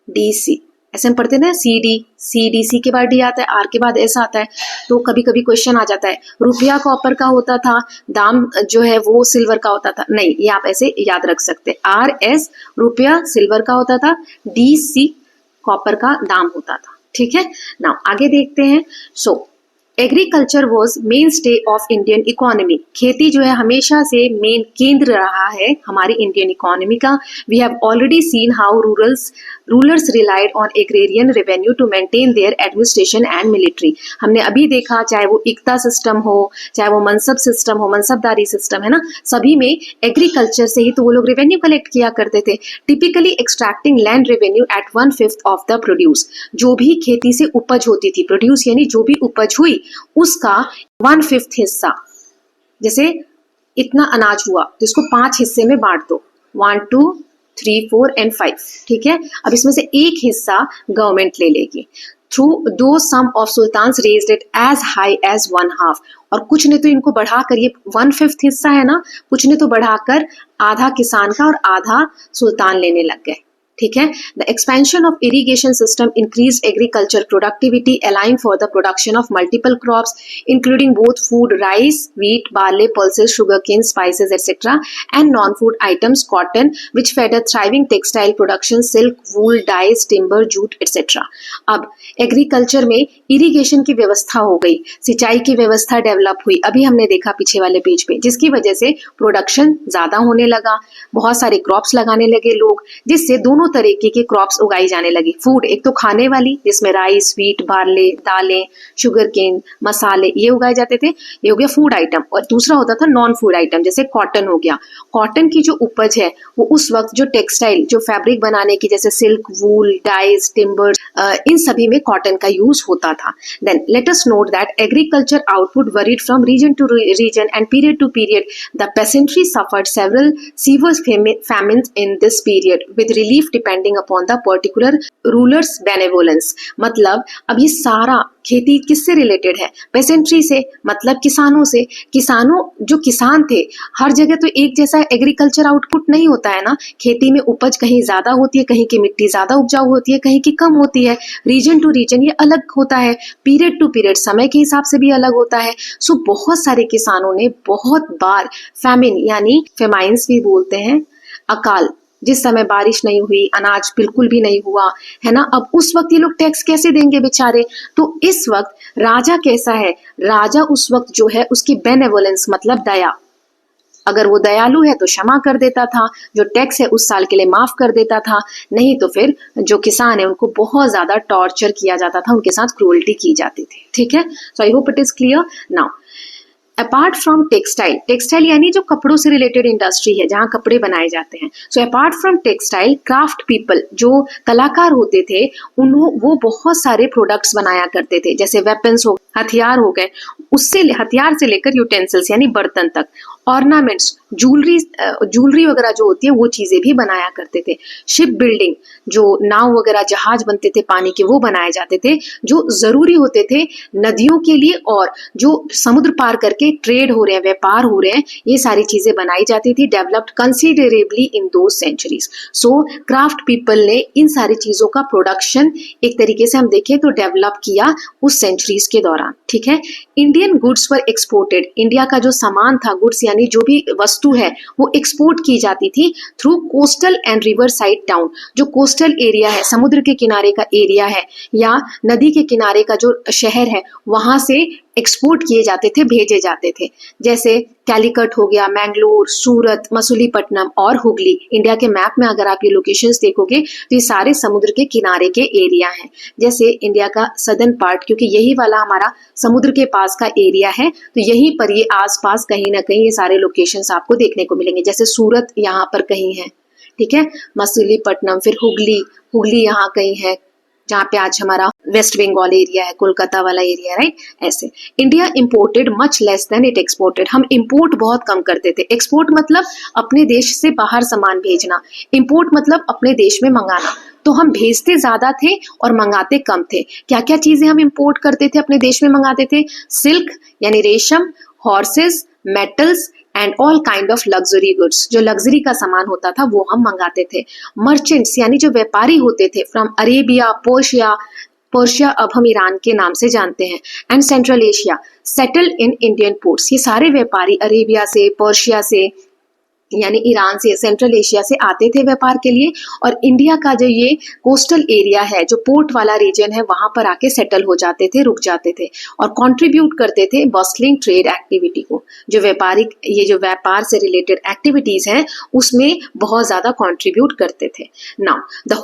DC, ऐसे हम पढ़ते हैं ना, CDC के बाद D आता है, R के बाद S आता है, तो कभी कभी क्वेश्चन आ जाता है रुपया कॉपर का होता था, दाम जो है वो सिल्वर का होता था, नहीं, ये आप ऐसे याद रख सकते हैं, RS रुपया सिल्वर का होता था, DC कॉपर का दाम होता था, ठीक है। नाउ आगे देखते हैं। सो agriculture was main stay of Indian economy. खेती जो है हमेशा से मेन केंद्र रहा है हमारी इंडियन इकोनॉमी का। We have already seen how rulers relied on agrarian revenue to maintain their administration and military. हमने अभी देखा, चाहे वो इक्ता सिस्टम हो, चाहे वो मनसब सिस्टम हो, मनसबदारी सिस्टम है ना, सभी में एग्रीकल्चर से ही तो वो लोग रेवेन्यू कलेक्ट किया करते थे। Typically extracting land revenue at 1/5 of the produce. जो भी खेती से उपज होती थी, प्रोड्यूस यानी जो भी उपज हुई उसका 1/5 हिस्सा, जैसे इतना अनाज हुआ तो इसको 5 हिस्से में बांट दो, 1 2 3 4 एंड 5, ठीक है। अब इसमें से एक हिस्सा गवर्नमेंट ले लेगी। Through though some of sultans raised it as high as 1/2, और कुछ ने तो इनको बढ़ाकर, ये 1/5 हिस्सा है ना, कुछ ने तो बढ़ाकर आधा किसान का और आधा सुल्तान लेने लग गए, ठीक है। The expansion of irrigation system increase agriculture productivity, allowing for the production of multiple crops including both food, rice, wheat, barley, pulses, sugar cane, spices etcetera, and non food items, cotton, which fed a thriving textile production, silk, wool, dyes, timber, jute etcetera. अब agriculture में irrigation की व्यवस्था हो गई, सिंचाई की व्यवस्था develop हुई, अभी हमने देखा पीछे वाले पेज पे, जिसकी वजह से प्रोडक्शन ज्यादा होने लगा, बहुत सारे क्रॉप्स लगाने लगे लोग, जिससे दोनों तरीके की क्रॉप्स उगाई जाने लगी। फूड, एक तो खाने वाली जिसमें राइस, व्हीट, बार्ले, दालें, शुगर केन, मसाले, ये उगाए जाते थे, ये हो गया फूड आइटम। और दूसरा होता था नॉन फूड आइटम, जैसे कॉटन हो गया। कॉटन की जो उपज है वो उस वक्त जो टेक्सटाइल, जो फैब्रिक बनाने की, जैसे सिल्क, वूल, डाइज, टिम्बर, इन सभी में कॉटन का यूज होता था। Then let us note that agriculture output varied from region to region and period to period. The peasantry suffered several severe famines in this period with relief depending upon the particular rulers benevolence. मतलब अब ये सारा खेती किससे related है? पेसेंट्री से, मतलब किसानों से। किसानों, जो किसान थे, हर जगह तो एक जैसा एग्रीकल्चर आउटपुट नहीं होता है ना। खेती में उपज कहीं ज्यादा होती है, कहीं की मिट्टी ज्यादा उपजाऊ होती है, कहीं की कम होती है। रीजन टू रीजन ये अलग होता है, पीरियड टू पीरियड समय के हिसाब से भी अलग होता है। सो बहुत सारे किसानों ने बहुत बार फैमिन यानी फेमाइंस भी बोलते हैं, अकाल, जिस समय बारिश नहीं हुई, अनाज बिल्कुल भी नहीं हुआ, है ना। अब उस वक्त ये लोग टैक्स कैसे देंगे बेचारे? तो इस वक्त राजा कैसा है? राजा उस वक्त जो है उसकी बेनेवोलेंस मतलब दया, अगर वो दयालु है तो क्षमा कर देता था, जो टैक्स है उस साल के लिए माफ कर देता था, नहीं तो फिर जो किसान है उनको बहुत ज्यादा टॉर्चर किया जाता था, उनके साथ क्रूअल्टी की जाती थी। ठीक है, so I hope it is clear now. Apart from textile, textile यानी जो कपड़ों से रिलेटेड इंडस्ट्री है जहां कपड़े बनाए जाते हैं। So apart from textile, craft people, जो कलाकार होते थे, वो बहुत सारे प्रोडक्ट्स बनाया करते थे, जैसे वेपन्स हो, हथियार हो गए, उससे हथियार से लेकर यूटेंसिल्स यानी बर्तन तक, ऑर्नामेंट्स, ज्वेलरी वगैरह जो होती है वो चीजें भी बनाया करते थे। शिप बिल्डिंग, जो नाव वगैरह जहाज बनते थे पानी के, वो बनाए जाते थे, जो जरूरी होते थे नदियों के लिए, और जो समुद्र पार करके ट्रेड हो रहे हैं, व्यापार हो रहे हैं, ये सारी चीजें बनाई जाती थी। डेवलप्ड कंसिडरेबली इन दो सेंचुरीज। सो क्राफ्ट पीपल ने इन सारी चीजों का प्रोडक्शन एक तरीके से हम देखें तो डेवलप किया उस सेंचुरीज के दौरान। ठीक है, Indian goods were exported, India का जो सामान था, गुड्स यानी जो भी वस्तु है, वो एक्सपोर्ट की जाती थी through coastal and river side town. जो कोस्टल एरिया है, समुद्र के किनारे का एरिया है, या नदी के किनारे का जो शहर है, वहां से एक्सपोर्ट किए जाते थे, भेजे जाते थे। जैसे कैलिकट हो गया, मैंगलोर, सूरत, मसूलीपट्टनम और हुगली। इंडिया के मैप में अगर आप ये लोकेशंस देखोगे तो ये सारे समुद्र के किनारे के एरिया हैं। जैसे इंडिया का सदर्न पार्ट, क्योंकि यही वाला हमारा समुद्र के पास का एरिया है, तो यहीं पर ये आसपास कहीं ना कहीं ये सारे लोकेशंस आपको देखने को मिलेंगे। जैसे सूरत यहाँ पर कहीं है, ठीक है, मसूलीपट्टनम, फिर हुगली यहाँ कहीं है, जहाँ पे आज हमारा वेस्ट बंगाल एरिया है, कोलकाता वाला एरिया, राइट। ऐसे India imported much less than it exported, हम इंपोर्ट बहुत कम करते थे। एक्सपोर्ट मतलब अपने देश से बाहर सामान भेजना, इंपोर्ट मतलब अपने देश में मंगाना। तो हम भेजते ज्यादा थे और मंगाते कम थे। क्या क्या चीजें हम इंपोर्ट करते थे, अपने देश में मंगाते थे? सिल्क यानी रेशम, horses, metals and all kind of luxury goods, जो लग्जरी का सामान होता था वो हम मंगाते थे। मर्चेंट्स यानी जो व्यापारी होते थे, फ्रॉम अरेबिया, पर्शिया अब हम ईरान के नाम से जानते हैं, and central Asia, settle in Indian ports. ये सारे व्यापारी अरेबिया से, पर्शिया से यानी ईरान से, सेंट्रल एशिया से आते थे व्यापार के लिए, और इंडिया का जो ये कोस्टल एरिया है, जो पोर्ट वाला रीजन है, वहां पर आके सेटल हो जाते थे, रुक जाते थे, और कंट्रीब्यूट करते थे बस्टलिंग ट्रेड एक्टिविटी को। जो व्यापारिक, ये जो व्यापार से रिलेटेड एक्टिविटीज हैं, उसमें बहुत ज्यादा कंट्रीब्यूट करते थे। Now the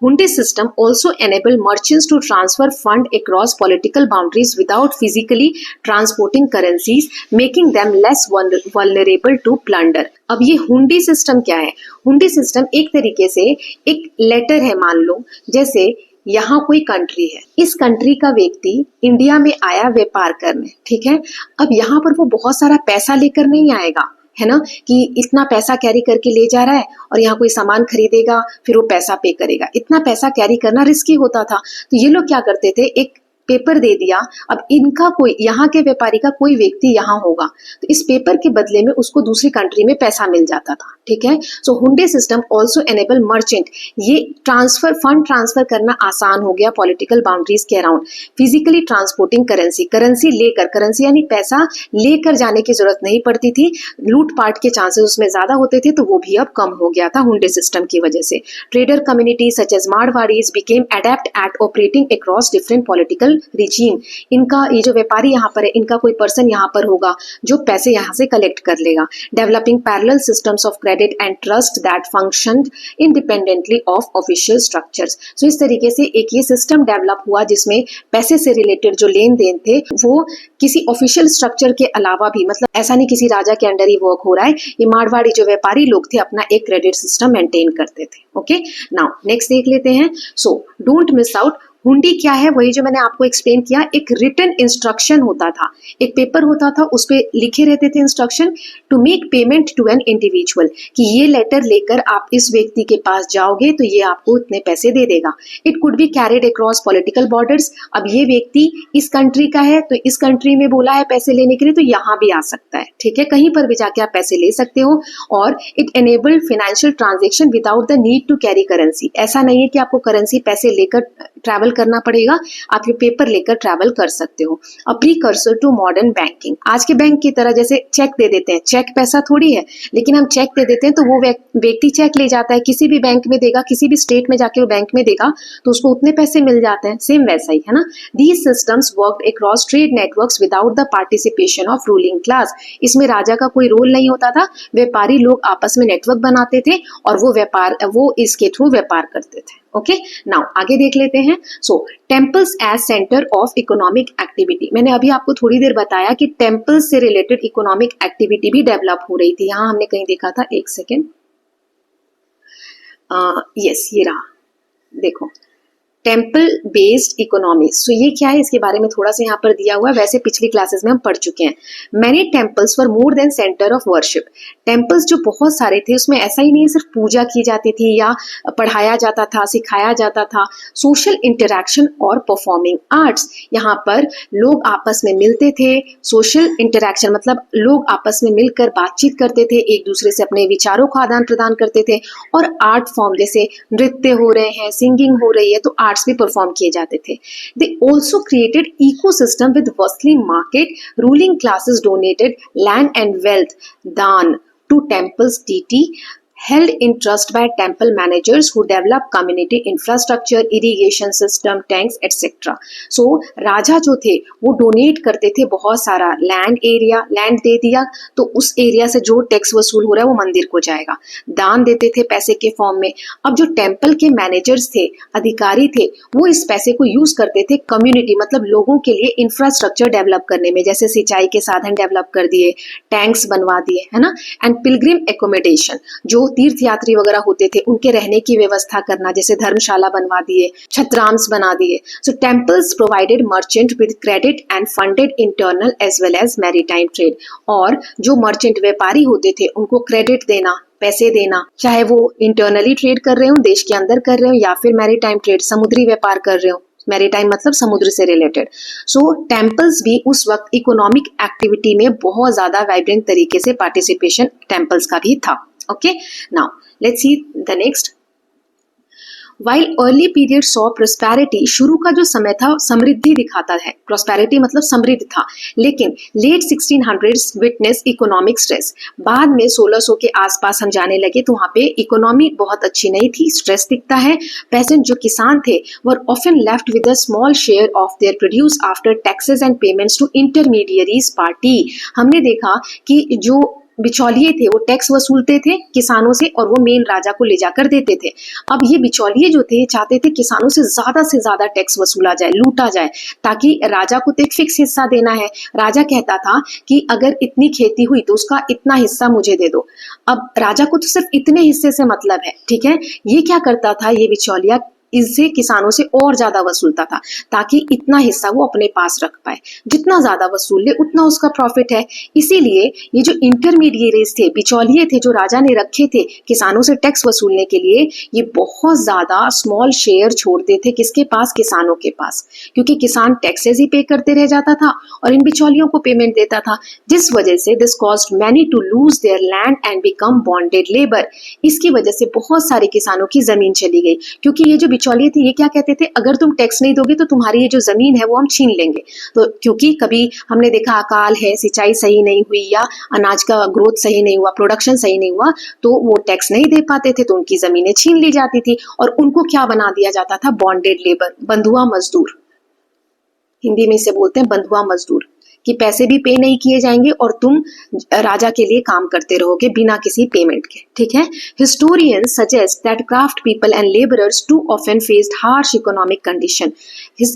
Hundi system also enable merchants to transfer fund across political boundaries without physically transporting currencies, making them less vulnerable to plunder. अब ये हुंडी सिस्टम क्या है? हुंडी सिस्टम एक तरीके से एक लेटर है, मान लो जैसे यहाँ कोई कंट्री है, इस कंट्री का व्यक्ति इंडिया में आया व्यापार करने, ठीक है। अब यहाँ पर वो बहुत सारा पैसा लेकर नहीं आएगा, है ना, कि इतना पैसा कैरी करके ले जा रहा है और यहाँ कोई सामान खरीदेगा फिर वो पैसा पे करेगा। इतना पैसा कैरी करना रिस्की होता था, तो ये लोग क्या करते थे, एक पेपर दे दिया। अब इनका कोई, यहाँ के व्यापारी का कोई व्यक्ति यहाँ होगा, तो इस पेपर के बदले में उसको दूसरी कंट्री में पैसा मिल जाता था, ठीक है। सो हुंडी सिस्टम ऑल्सो एनेबल मर्चेंट, ये फंड ट्रांसफर करना आसान हो गया पॉलिटिकल बाउंड्रीज के अराउंड। फिजिकली ट्रांसपोर्टिंग करेंसी लेकर, करेंसी यानी पैसा लेकर जाने की जरूरत नहीं पड़ती थी। लूटपाट के चांसेस उसमें ज्यादा होते थे, तो वो भी अब कम हो गया था हुंडी सिस्टम की वजह से। Trader community such as Marwaris became adept at operating across different political regime. इनका ये जो व्यापारी यहाँ पर है, इनका कोई पर्सन यहाँ पर होगा जो पैसे यहाँ से कलेक्ट कर लेगा। Developing parallel systems of credit and trust that functioned independently of official structures. So इस तरीके से एक ये सिस्टम डेवलप हुआ जिसमें पैसे से रिलेटेड जो लेन देन थे वो किसी ऑफिशियल स्ट्रक्चर के अलावा भी, मतलब ऐसा नहीं किसी राजा के अंडर ही वर्क हो रहा है, ये मारवाड़ी जो व्यापारी लोग थे अपना एक क्रेडिट सिस्टम मेंटेन करते थे। ओके, नाउ नेक्स्ट देख लेते हैं। सो डोंट मिस आउट, हुंडी क्या है, वही जो मैंने आपको एक्सप्लेन किया, एक रिटन इंस्ट्रक्शन होता था, एक पेपर होता था, उस पे लिखे रहते थे instruction to make payment to an individual, कि ये लेटर लेकर आप इस व्यक्ति के पास जाओगे तो ये आपको इतने पैसे दे देगा। It could be carried across political borders, अब ये व्यक्ति इस कंट्री का है तो इस कंट्री में बोला है पैसे लेने के लिए, तो यहाँ भी आ सकता है, ठीक है, कहीं पर भी जाके आप पैसे ले सकते हो। और it enabled financial transaction without the need to carry currency, ऐसा नहीं है कि आपको करेंसी पैसे लेकर ट्रैवल करना पड़ेगा, आप ये पेपर लेकर ट्रैवल कर सकते हो। A precursor to modern banking, आज के बैंक की तरह जैसे चेक दे देते हैं, चेक पैसा थोड़ी है, लेकिन हम चेक दे देते हैं तो वो व्यक्ति चेक ले जाता है, किसी भी बैंक में देगा, किसी भी स्टेट में जाके वो बैंक में देगा तो उसको उतने पैसे मिल जाते हैं, सेम वैसा ही है ना। These systems worked across trade networks without the participation of ruling class, इसमें राजा का कोई रोल नहीं होता था, व्यापारी लोग आपस में नेटवर्क बनाते थे और वो इसके थ्रू व्यापार करते थे। ओके, नाउ आगे देख लेते हैं। So temples as centre of economic activity, मैंने अभी आपको थोड़ी देर बताया कि टेम्पल्स से रिलेटेड इकोनॉमिक एक्टिविटी भी डेवलप हो रही थी। यहां हमने कहीं देखा था, एक सेकेंड, यस ये रहा, देखो टेम्पल बेस्ड इकोनॉमी। सो ये क्या है, इसके बारे में थोड़ा सा यहाँ पर दिया हुआ है, वैसे पिछली क्लासेस में हम पढ़ चुके हैं। Many temples were more than centre of worship, temples जो बहुत सारे थे उसमें ऐसा ही नहीं सिर्फ पूजा की जाती थी या पढ़ाया जाता था, सिखाया जाता था, सोशल इंटरैक्शन और परफॉर्मिंग आर्ट्स, यहाँ पर लोग आपस में मिलते थे, सोशल इंटरैक्शन मतलब लोग आपस में मिलकर बातचीत करते थे, एक दूसरे से अपने विचारों का आदान प्रदान करते थे, और आर्ट फॉर्म जैसे नृत्य हो रहे हैं, सिंगिंग हो रही है तो आर्ट्स भी परफॉर्म किए जाते थे। They also created ecosystem with vastly market, ruling classes donated land and wealth daan to temples deity, held in trust by temple managers who develop community infrastructure, irrigation system, tanks, etc. So राजा जो थे वो donate करते थे बहुत सारा land दे दिया तो उस एरिया से जो टैक्स वसूल हो रहा है वो मंदिर को जाएगा, दान देते थे पैसे के फॉर्म में। अब जो टेम्पल के मैनेजर्स थे, अधिकारी थे, वो इस पैसे को यूज करते थे कम्युनिटी मतलब लोगों के लिए इंफ्रास्ट्रक्चर डेवलप करने में, जैसे सिंचाई के साधन डेवलप कर दिए, टैंक्स बनवा दिए, है ना, एंड पिलग्रिम एकोमोडेशन, जो तीर्थ यात्री वगैरह होते थे उनके रहने की व्यवस्था करना, जैसे धर्मशाला बनवा दिए, छत्राम्स बना दिए। So temples provided merchant with credit and funded internal as well as maritime trade, और जो मर्चेंट व्यापारी होते थे उनको क्रेडिट देना, पैसे देना, चाहे वो इंटरनली ट्रेड कर रहे हो, देश के अंदर कर रहे हो, या फिर मैरीटाइम ट्रेड समुद्री व्यापार कर रहे हो, मैरीटाइम मतलब समुद्र से रिलेटेड। सो टेम्पल्स भी उस वक्त इकोनॉमिक एक्टिविटी में बहुत ज्यादा वाइब्रेंट तरीके से पार्टिसिपेशन टेम्पल्स का भी था। Okay, now let's see the next. While early period saw prosperity, शुरू का जो समय था समृद्धि दिखाता है, prosperity मतलब समृद्ध था, लेकिन late 1600s witness economic stress, बाद में 1600 के आसपास हम जाने लगे तो वहाँ पे इकोनॉमी बहुत अच्छी नहीं थी, स्ट्रेस दिखता है। peasant जो किसान थे were often left with a small share of their produce after taxes and payments to intermediaries party, हमने देखा कि जो बिचौलिए थे वो टैक्स वसूलते थे किसानों से और वो मेन राजा को ले जाकर देते थे। अब ये बिचौलिए जो थे चाहते थे किसानों से ज्यादा टैक्स वसूला जाए, लूटा जाए, ताकि राजा को तो एक फिक्स हिस्सा देना है। राजा कहता था कि अगर इतनी खेती हुई तो उसका इतना हिस्सा मुझे दे दो। अब राजा को तो सिर्फ इतने हिस्से से मतलब है, ठीक है। ये क्या करता था, ये बिचौलिया इससे किसानों से और ज्यादा वसूलता था ताकि इतना हिस्सा वो अपने पास रख पाए, जितना ज्यादा वसूल ले उतना उसका प्रॉफिट है। इसीलिए ये जो इंटरमीडिएरीज थे, बिचौलिए थे जो राजा ने रखे थे किसानों से टैक्स वसूलने के लिए, ये बहुत ज्यादा स्मॉल शेयर छोड़ते थे किसके पास, किसानों के पास, क्योंकि किसान टैक्सेस ही पे करते रह जाता था और इन बिचौलियों को पेमेंट देता था, जिस वजह से this caused many to lose their land and become bonded labour. इसकी वजह से बहुत सारे किसानों की जमीन चली गई, क्योंकि ये जो बिचौलिए थे ये क्या कहते थे, अगर तुम टैक्स नहीं दोगे तो तुम्हारी ये जो जमीन है वो हम छीन लेंगे। तो क्योंकि कभी हमने देखा अकाल है, सिंचाई सही नहीं हुई या अनाज का ग्रोथ सही नहीं हुआ, प्रोडक्शन सही नहीं हुआ, तो वो टैक्स नहीं दे पाते थे तो उनकी जमीनें छीन ली जाती थी और उनको क्या बना दिया जाता था, बॉन्डेड लेबर, बंधुआ मजदूर, हिंदी में इसे बोलते हैं बंधुआ मजदूर। कि पैसे भी पे नहीं किए जाएंगे और तुम राजा के लिए काम करते रहोगे बिना किसी पेमेंट के, ठीक है। Historians suggest that craft people and labourers too often faced harsh economic condition.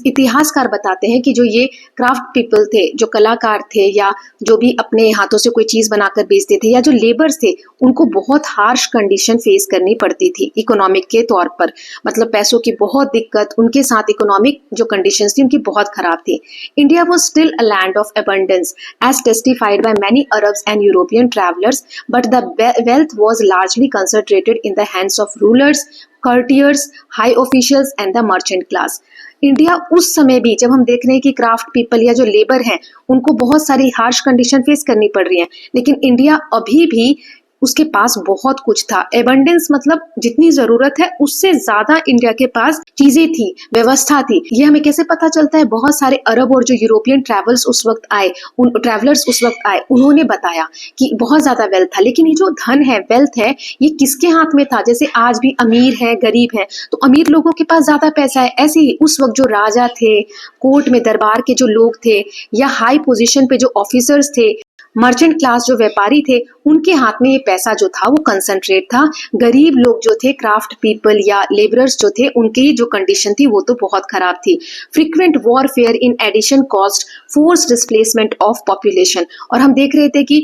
इतिहासकार बताते हैं कि जो ये क्राफ्ट पीपल थे, जो कलाकार थे या जो भी अपने हाथों से कोई चीज बनाकर बेचते थे या जो लेबर्स थे, उनको बहुत हार्श कंडीशन फेस करनी पड़ती थी इकोनॉमिक के तौर पर। मतलब पैसों की बहुत दिक्कत, उनके साथ इकोनॉमिक जो कंडीशंस थी उनकी बहुत खराब थी। India was still a land of abundance as testified by many Arabs and European travelers, but the wealth was largely concentrated in the hands of rulers, courtiers, high officials and the merchant class. India उस समय भी, जब हम देख रहे हैं कि craft people या जो लेबर हैं उनको बहुत सारी हार्श कंडीशन फेस करनी पड़ रही है, लेकिन इंडिया अभी भी उसके पास बहुत कुछ था। एबंडेंस मतलब जितनी जरूरत है उससे ज्यादा इंडिया के पास चीजें थी, व्यवस्था थी। ये हमें कैसे पता चलता है? बहुत सारे अरब और जो यूरोपियन ट्रैवलर्स उस वक्त आए, उन्होंने बताया कि बहुत ज्यादा वेल्थ था। लेकिन ये जो धन है, वेल्थ है, ये किसके हाथ में था? जैसे आज भी अमीर है, गरीब है, तो अमीर लोगों के पास ज्यादा पैसा है। ऐसे ही उस वक्त जो राजा थे, कोर्ट में दरबार के जो लोग थे या हाई पोजीशन पे जो ऑफिसर्स थे, मर्चेंट क्लास जो व्यापारी थे, उनके हाथ में ये पैसा जो था वो कंसंट्रेट था। गरीब लोग जो थे, क्राफ्ट पीपल या लेबरर्स जो थे, उनकी जो कंडीशन थी वो तो बहुत खराब थी। Frequent warfare in addition caused forced displacement of population. और हम देख रहे थे कि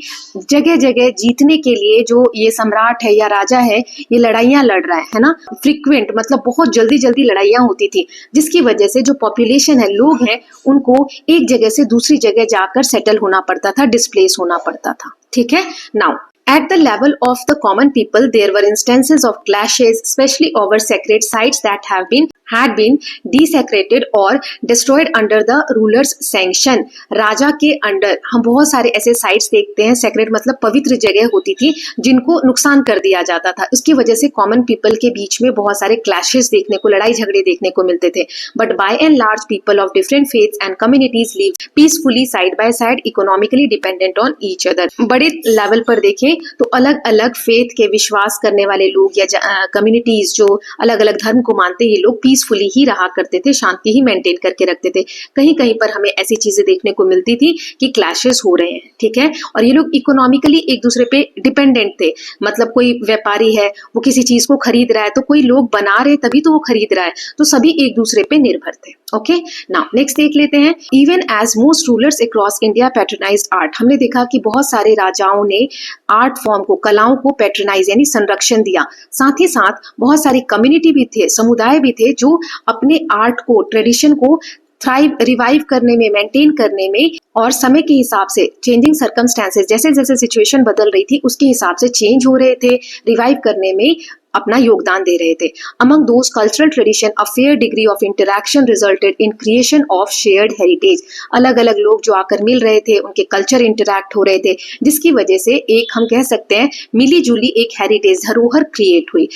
जगह जगह जीतने के लिए जो ये सम्राट है या राजा है, ये लड़ाइयां लड़ रहा है ना। फ्रीक्वेंट मतलब बहुत जल्दी जल्दी लड़ाइयां होती थी, जिसकी वजह से जो पॉपुलेशन है, लोग हैं, उनको एक जगह से दूसरी जगह जाकर सेटल होना पड़ता था, डिस्प्लेस होना पड़ता था, ठीक है। Now at the level of the common people, there were instances of clashes, especially over sacred sites that had been desecrated or destroyed under the ruler's sanction. राजा के अंडर हम बहुत सारे ऐसे साइट्स देखते हैं, सेक्रेट मतलब पवित्र जगह होती थी, जिनको नुकसान कर दिया जाता था। इसकी वजह से कॉमन पीपल के बीच में बहुत सारे क्लैशेस देखने को, लड़ाई झगड़े देखने को मिलते थे। But by and large people of different faiths and communities live peacefully side by side, economically dependent on each other. बड़े लेवल पर देखें तो अलग अलग फेथ के विश्वास करने वाले लोग या कम्युनिटीज जो अलग अलग धर्म को मानते, ये लोग पीसफुली ही रहा करते थे, शांति ही मेंटेन करके रखते थे। कहीं कहीं पर हमें ऐसी चीजें देखने को मिलती थी कि क्लैशेस हो रहे हैं, ठीक है। और ये लोग इकोनॉमिकली एक दूसरे पे डिपेंडेंट थे। मतलब कोई व्यापारी है, वो किसी चीज को खरीद रहा है, तो कोई लोग बना रहे तभी तो वो खरीद रहा है, तो सभी एक दूसरे पे निर्भर थे। ओके, नाउ नेक्स्ट देख लेते हैं। Even as most rulers across India patronised art. हमने देखा कि बहुत सारे राजाओं ने आर्ट फॉर्म को, कलाओं को पैट्रोनाइज यानी संरक्षण दिया। साथ ही साथ बहुत सारी कम्युनिटी भी थे, समुदाय भी थे, जो अपने आर्ट को, ट्रेडिशन को रिवाइव करने में, मेंटेन करने में और समय के हिसाब से, चेंजिंग सर्कमस्टेंसेस, जैसे जैसे सिचुएशन बदल रही थी उसके हिसाब से चेंज हो रहे थे, रिवाइव करने में अपना योगदान दे रहे थे। Among those cultural tradition a fair degree of interaction resulted in creation of shared heritage. अलग अलग लोग जो आकर मिल रहे थे, उनके कल्चर इंटरैक्ट हो रहे थे, जिसकी वजह से एक हम कह सकते हैं मिली जुली एक हेरिटेज, धरोहर क्रिएट हुई।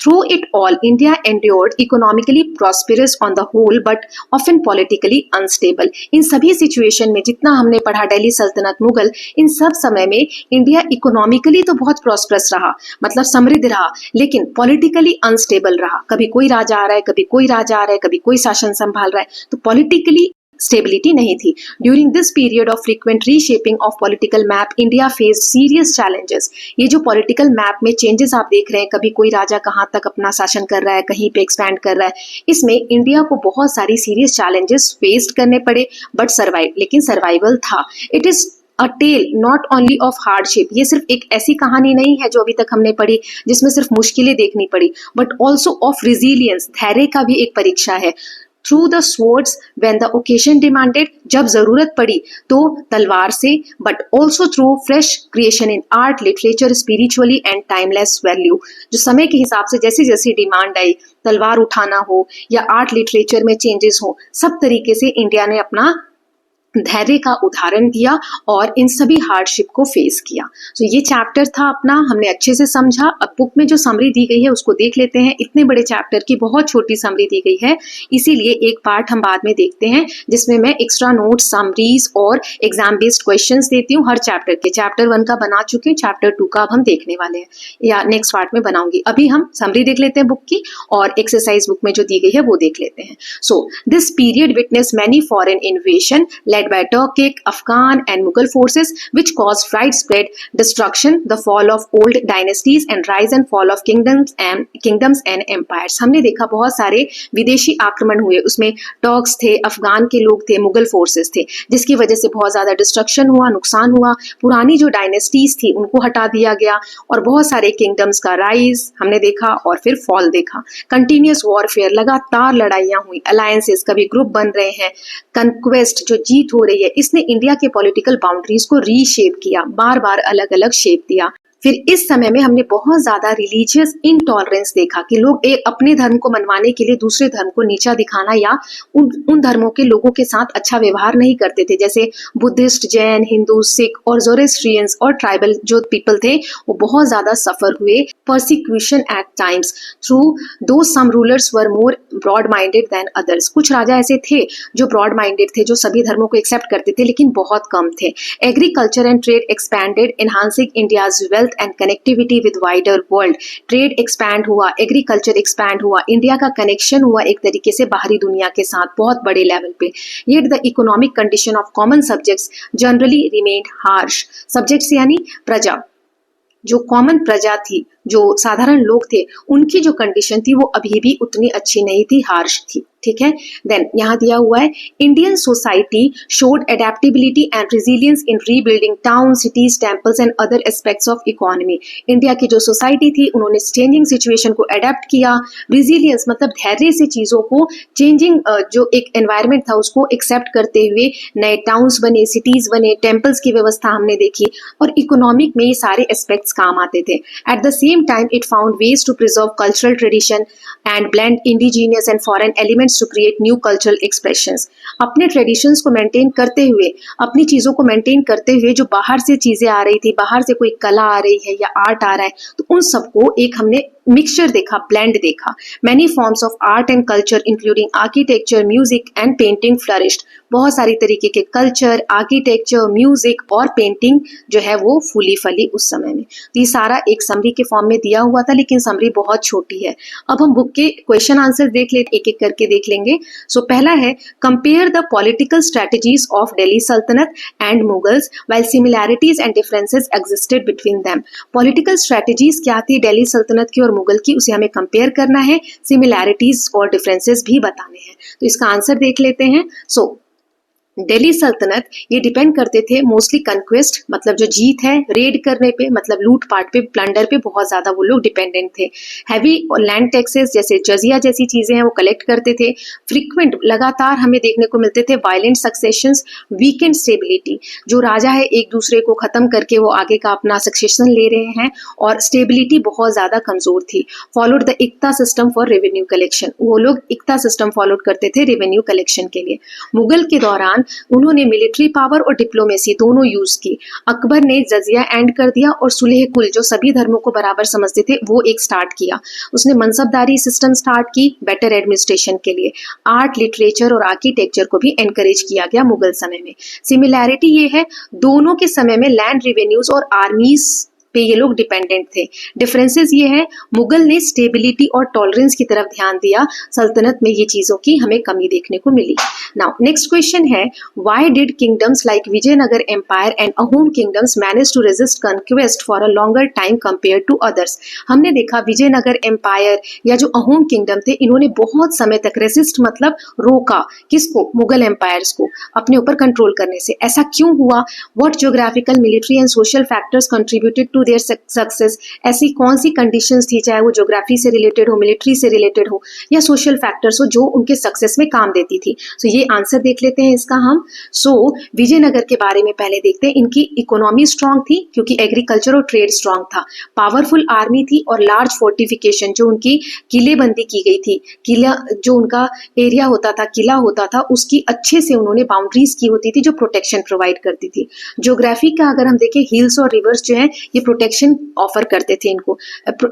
Through it all, India endured economically prosperous on the whole, but often politically unstable. इन सभी सिचुएशन में जितना हमने पढ़ा, दिल्ली सल्तनत, मुगल, इन सब समय में इंडिया इकोनॉमिकली तो बहुत प्रॉस्परस रहा, मतलब समृद्ध रहा, लेकिन पॉलिटिकली अनस्टेबल रहा। कभी कोई राजा आ रहा है, कभी कोई राजा आ रहा है, कभी कोई शासन संभाल रहा है, तो पॉलिटिकली स्टेबिलिटी नहीं थी। During this period of frequent reshaping of political map, India faced serious challenges. ये जो पॉलिटिकल मैप में चेंजेस आप देख रहे हैं, कभी कोई राजा कहाँ तक अपना शासन कर रहा है, कहीं पे एक्सपैंड कर रहा है, इसमें इंडिया को बहुत सारी सीरियस चैलेंजेस फेस्ड करने पड़े, बट सर्वाइव, लेकिन सर्वाइवल था। It is a tale not only of hardship. ये सिर्फ एक ऐसी कहानी नहीं है जो अभी तक हमने पढ़ी जिसमें सिर्फ मुश्किलें देखनी पड़ी, बट ऑल्सो ऑफ रिजिलियंस, धैर्य का भी एक परीक्षा है। Through the swords when the occasion demanded, जब जरूरत पड़ी तो तलवार से, but also through fresh creation in art, literature, spiritually and timeless value. जो समय के हिसाब से जैसी जैसी डिमांड आई, तलवार उठाना हो या आर्ट लिटरेचर में चेंजेस हो, सब तरीके से इंडिया ने अपना धैर्य का उदाहरण दिया और इन सभी हार्डशिप को फेस किया। तो ये चैप्टर था अपना, हमने अच्छे से समझा। अब बुक में जो समरी दी गई है उसको देख लेते हैं। इतने बड़े चैप्टर की बहुत छोटी समरी दी गई है, इसीलिए एक पार्ट हम बाद में देखते हैं जिसमें मैं एक्स्ट्रा नोट्स, समरीज और एग्जाम बेस्ड क्वेश्चंस देती हूँ हर चैप्टर के। चैप्टर 1 का बना चुके हैं, चैप्टर 2 का अब हम देखने वाले हैं या नेक्स्ट पार्ट में बनाऊंगी। अभी हम समरी देख लेते हैं बुक की और एक्सरसाइज बुक में जो दी गई है वो देख लेते हैं। So this period witness many foreign invasion led led by Turkic, Afghan and Mughal forces which caused widespread destruction, the fall of old dynasties and rise and fall of kingdoms and empires. हमने देखा बहुत सारे विदेशी आक्रमण हुए, उसमें Turks थे, अफगान के लोग थे, मुगल फोर्सेस थे, जिसकी वजह से बहुत ज्यादा डिस्ट्रक्शन हुआ, नुकसान हुआ, पुरानी जो डायनेस्टीज थी उनको हटा दिया गया और बहुत सारे किंगडम्स का राइज हमने देखा और फिर फॉल देखा। कंटिन्यूस वॉरफेयर, लगातार लड़ाइयां हुई, अलायंसेस, कभी ग्रुप बन रहे हैं, कंक्वेस्ट जो जीत हो रही है, इसने इंडिया के पॉलिटिकल बाउंड्रीज को रीशेप किया, बार बार अलग अलग शेप दिया। फिर इस समय में हमने बहुत ज्यादा रिलीजियस इनटॉलरेंस देखा कि लोग एक अपने धर्म को मनवाने के लिए दूसरे धर्म को नीचा दिखाना या उन धर्मों के लोगों के साथ अच्छा व्यवहार नहीं करते थे, जैसे बुद्धिस्ट, जैन, हिंदू, सिख और जोरेस्ट्रियंस और ट्राइबल जो पीपल थे वो बहुत ज्यादा सफर हुए persecution eight times through though some rulers were more broad minded than others. कुछ राजा ऐसे थे जो ब्रॉड माइंडेड थे, जो सभी धर्मों को एक्सेप्ट करते थे, लेकिन बहुत कम थे। Agriculture and trade expanded, enhancing India's wealth and connectivity with wider world. Trade expand हुआ, एग्रीकल्चर एक्सपैंड हुआ, इंडिया का कनेक्शन हुआ एक तरीके से बाहरी दुनिया के साथ बहुत बड़े लेवल पे। Yet the economic condition of common subjects generally remained harsh. Subjects यानी प्रजा, जो कॉमन प्रजा थी, जो साधारण लोग थे, उनकी जो कंडीशन थी वो अभी भी उतनी अच्छी नहीं थी, हार्श थी। ठीक है, देन यहाँ दिया हुआ है Indian society showed adaptability and resilience in rebuilding town, cities, temples and other aspects of economy. India की जो सोसाइटी थी उन्होंने चेंजिंग सिचुएशन को अडेप्ट किया, रेजिलियंस मतलब धैर्य से चीजों को, चेंजिंग जो एक एनवायरमेंट था उसको एक्सेप्ट करते हुए नए टाउन्स बने, सिटीज बने, टेम्पल्स की व्यवस्था हमने देखी और इकोनॉमिक में ये सारे एस्पेक्ट्स काम आते थे। At the same time it found ways to preserve cultural tradition and blend indigenous and foreign elements to create new cultural expressions। अपने ट्रेडिशंस को मेंटेन करते हुए, अपनी चीजों को मेंटेन करते हुए जो बाहर से चीजें आ रही थी, बाहर से कोई कला आ रही है या आर्ट आ रहा है, तो उन सबको एक हमने मिक्सचर देखा, ब्लेंड देखा। Many forms of art and culture including architecture, music and painting flourished. बहुत सारी तरीके के कल्चर, आर्किटेक्चर, म्यूजिक और पेंटिंग जो है वो फूली फली उस समय में। तो ये सारा एक समरी के फॉर्म में दिया हुआ था, लेकिन समरी बहुत छोटी है। अब हम बुक के क्वेश्चन आंसर देख लेते, एक एक करके देख लेंगे। सो पहला है compare the political strategies of Delhi Sultanat and Mughals while similarities and differences existed between them. Political strategies क्या थी दिल्ली सल्तनत की और मुगल की, उसे हमें कंपेयर करना है, सिमिलैरिटीज और डिफरेंसेस भी बताने हैं। तो इसका आंसर देख लेते हैं। सो दिल्ली सल्तनत ये डिपेंड करते थे मोस्टली कंक्वेस्ट, मतलब जो जीत है, रेड करने पे, मतलब लूट पाट पे, प्लंडर पे बहुत ज्यादा वो लोग डिपेंडेंट थे। हैवी लैंड टैक्सेस जैसे जजिया जैसी चीजें हैं वो कलेक्ट करते थे। फ्रीक्वेंट, लगातार हमें देखने को मिलते थे वायलेंट सक्सेशंस, वीकेंड स्टेबिलिटी, जो राजा है एक दूसरे को खत्म करके वो आगे का अपना सक्सेशन ले रहे हैं, और स्टेबिलिटी बहुत ज्यादा कमजोर थी। Followed the iqta system for revenue collection, वो लोग इक्ता सिस्टम फॉलो करते थे रेवेन्यू कलेक्शन के लिए। मुगल के दौरान उन्होंने मिलिट्री पावर और डिप्लोमेसी दोनों यूज की। अकबर ने जजिया एंड कर दिया और सुलह कुल, जो सभी धर्मों को बराबर समझते थे, वो एक स्टार्ट किया। उसने मनसबदारी सिस्टम स्टार्ट की बेटर एडमिनिस्ट्रेशन के लिए। आर्ट, लिटरेचर और आर्किटेक्चर को भी एनकरेज किया गया मुगल समय में। सिमिलैरिटी ये है, दोनों के समय में लैंड रेवेन्यूज और आर्मीज पे ये लोग डिपेंडेंट थे। डिफरेंसेस ये है, मुगल ने स्टेबिलिटी और टॉलरेंस की तरफ ध्यान दिया, सल्तनत में ये चीजों की हमें कमी देखने को मिली। नाउ नेक्स्ट क्वेश्चन है, why did kingdoms like Vijayanagara empire and Ahom kingdoms manage to resist conquest for a longer time compare to others. हमने देखा विजयनगर एम्पायर या जो अहोम किंगडम थे, इन्होंने बहुत समय तक रेजिस्ट मतलब रोका, किसको? मुगल एम्पायर्स को अपने ऊपर कंट्रोल करने से। ऐसा क्यों हुआ? What geographical, military and social factors contributed to their success. ऐसी कौन सी कंडीशंस थी, चाहे वो ज्योग्राफी से रिलेटेड हो, मिलिट्री से रिलेटेड हो या सोशल फैक्टर्स हो, जो उनके सक्सेस में काम देती थी। सो ये आंसर देख लेते हैं इसका हम। सो विजयनगर के बारे में पहले देखते हैं। इनकी इकोनॉमी स्ट्रांग थी क्योंकि एग्रीकल्चर और ट्रेड स्ट्रांग था। पावरफुल आर्मी थी और लार्ज फोर्टिफिकेशन, जो उनकी किलेबंदी की गई थी, किला जो उनका एरिया होता था, किला होता था, उसकी अच्छे से उन्होंने बाउंड्रीज की होती थी जो प्रोटेक्शन प्रोवाइड करती थी। ज्योग्राफी का अगर हम देखें, हिल्स और रिवर्स जो है ये प्रोटेक्शन ऑफर करते थे इनको,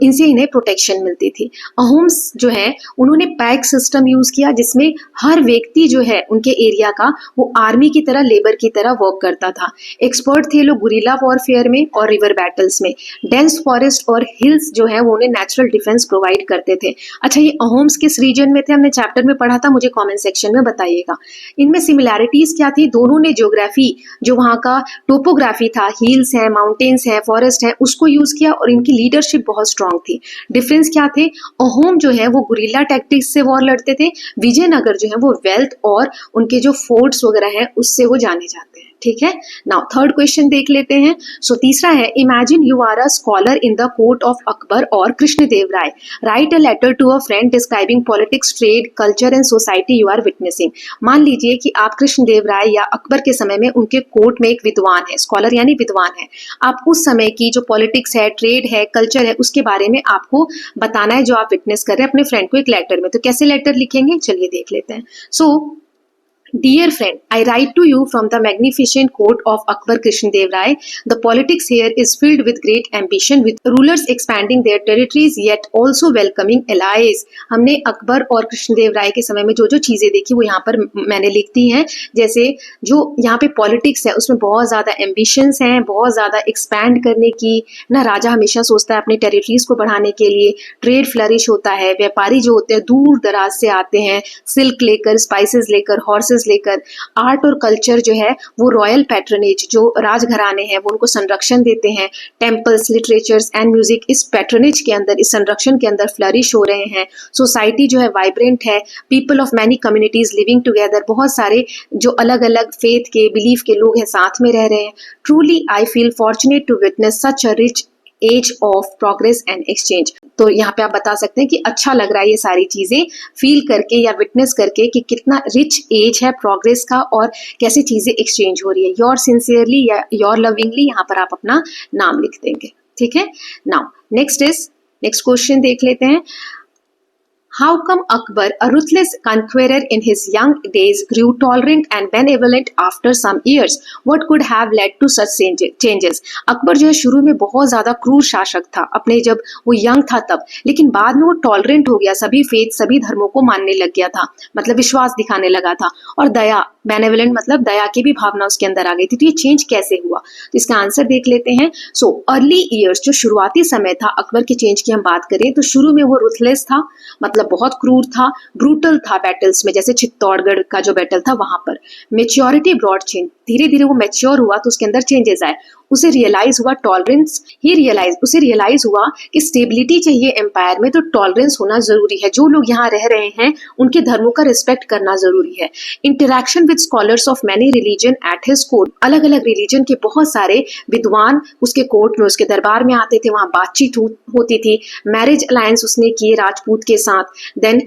इनसे इन्हें प्रोटेक्शन मिलती थी। अहोम्स जो है उन्होंने पैक सिस्टम यूज किया जिसमें हर व्यक्ति जो है उनके एरिया का वो आर्मी की तरह, लेबर की तरह वर्क करता था। एक्सपर्ट थे लोग गुरिल्ला वॉरफेयर में और रिवर बैटल्स में। डेंस फॉरेस्ट और हिल्स जो है वो उन्हें नेचुरल डिफेंस प्रोवाइड करते थे। अच्छा, ये अहोम्स किस रीजन में थे, हमने चैप्टर में पढ़ा था, मुझे कमेंट सेक्शन में बताइएगा। इनमें सिमिलैरिटीज क्या थी, दोनों ने ज्योग्राफी जो वहाँ का टोपोग्राफी था, हिल्स है, माउंटेन्स है, फॉरेस्ट है, उसको यूज किया और इनकी लीडरशिप बहुत स्ट्रांग थी। डिफरेंस क्या थे, अहोम जो है वो गुरिल्ला टैक्टिक्स से वॉर लड़ते थे, विजयनगर जो है वो वेल्थ और उनके जो फोर्ट्स वगैरह हैं उससे वो जाने जाते हैं। ठीक है, नाउ थर्ड क्वेश्चन देख लेते हैं। सो तीसरा है, imagine you are a scholar in the court of Akbar or Krishnadeva Raya, write a letter to a friend describing politics, trade, culture and society you are witnessing. मान लीजिए कि आप कृष्णदेव राय या अकबर के समय में उनके कोर्ट में एक विद्वान है, स्कॉलर यानी विद्वान है। आप उस समय की जो पॉलिटिक्स है, ट्रेड है, कल्चर है, उसके बारे में आपको बताना है जो आप विटनेस कर रहे हैं अपने फ्रेंड को एक लेटर में। तो कैसे लेटर लिखेंगे, चलिए देख लेते हैं। सो Dear friend, I write to you from the magnificent court of Akbar Krishnadev Rai. The politics here is filled with great ambition, with rulers expanding their territories yet also welcoming allies. हमने Akbar or Krishnadeva राय के समय में जो जो चीजें देखी वो यहाँ पर मैंने लिख दी हैं। जैसे जो यहाँ पे पॉलिटिक्स है उसमें बहुत ज्यादा एम्बिशंस हैं, बहुत ज्यादा एक्सपैंड करने की ना, राजा हमेशा सोचता है अपनी टेरिटरीज को बढ़ाने के लिए। ट्रेड फ्लरिश होता है, व्यापारी जो होते हैं दूर दराज से आते हैं सिल्क लेकर, स्पाइसेस लेकर, हॉर्सेस लेकर। आर्ट और कल्चर जो है वो रॉयल पैट्रनेज, जो राजघराने हैं वो उनको संरक्षण देते हैं। टेम्पल्स, लिटरेचर्स एंड म्यूजिक इस पैट्रनेज के अंदर, इस संरक्षण के अंदर फ्लरिश हो रहे हैं। सोसाइटी जो है वाइब्रेंट है, people of many communities living together, बहुत सारे जो अलग अलग फेथ के, बिलीफ के लोग हैं साथ में रह रहे हैं। Truly I feel fortunate to witness such a rich age of progress and exchange. तो यहाँ पे आप बता सकते हैं कि अच्छा लग रहा है ये सारी चीजें फील करके या विटनेस करके कि कितना रिच एज है प्रोग्रेस का और कैसी चीजें एक्सचेंज हो रही है। योर सिंसियरली या योर लविंगली यहाँ पर आप अपना नाम लिख देंगे। ठीक है, नाउ नेक्स्ट क्वेश्चन देख लेते हैं। How come Akbar, a ruthless conqueror in his young days, grew tolerant and benevolent after some years? What could have led to such changes? Akbar जो है शुरू में बहुत ज्यादा क्रूर शासक था अपने, जब वो यंग था तब, लेकिन बाद में वो टॉलरेंट हो गया, सभी फेथ, सभी धर्मों को मानने लग गया था, मतलब विश्वास दिखाने लगा था। और दया, बेनेवलेंट मतलब दया की भी भावना उसके अंदर आ गई थी। तो ये चेंज कैसे हुआ, तो इसका आंसर देख लेते हैं। सो अर्ली ईयर्स, जो शुरुआती समय था अकबर के चेंज की हम बात करें तो शुरू में वो रुथलेस था, मतलब बहुत क्रूर था, ब्रूटल था बैटल्स में, जैसे चित्तौड़गढ़ का जो बैटल था वहां पर। मेच्योरिटी ब्रॉड चेंज, धीरे धीरे वो मैच्योर हुआ तो उसके अंदर चेंजेस आए। उसे रियलाइज हुआ उसे रियलाइज हुआ कि स्टेबिलिटी चाहिए एम्पायर में तो टॉलरेंस होना जरूरी है। जो लोग यहाँ रह रहे हैं उनके धर्मों का रिस्पेक्ट करना जरूरी है। Interaction with scholars of many religion at his court, अलग अलग रिलीजन के बहुत सारे विद्वान उसके कोर्ट में, उसके दरबार में आते थे, वहां बातचीत होती थी। मैरिज अलायंस उसने किए राजपूत के साथ। देन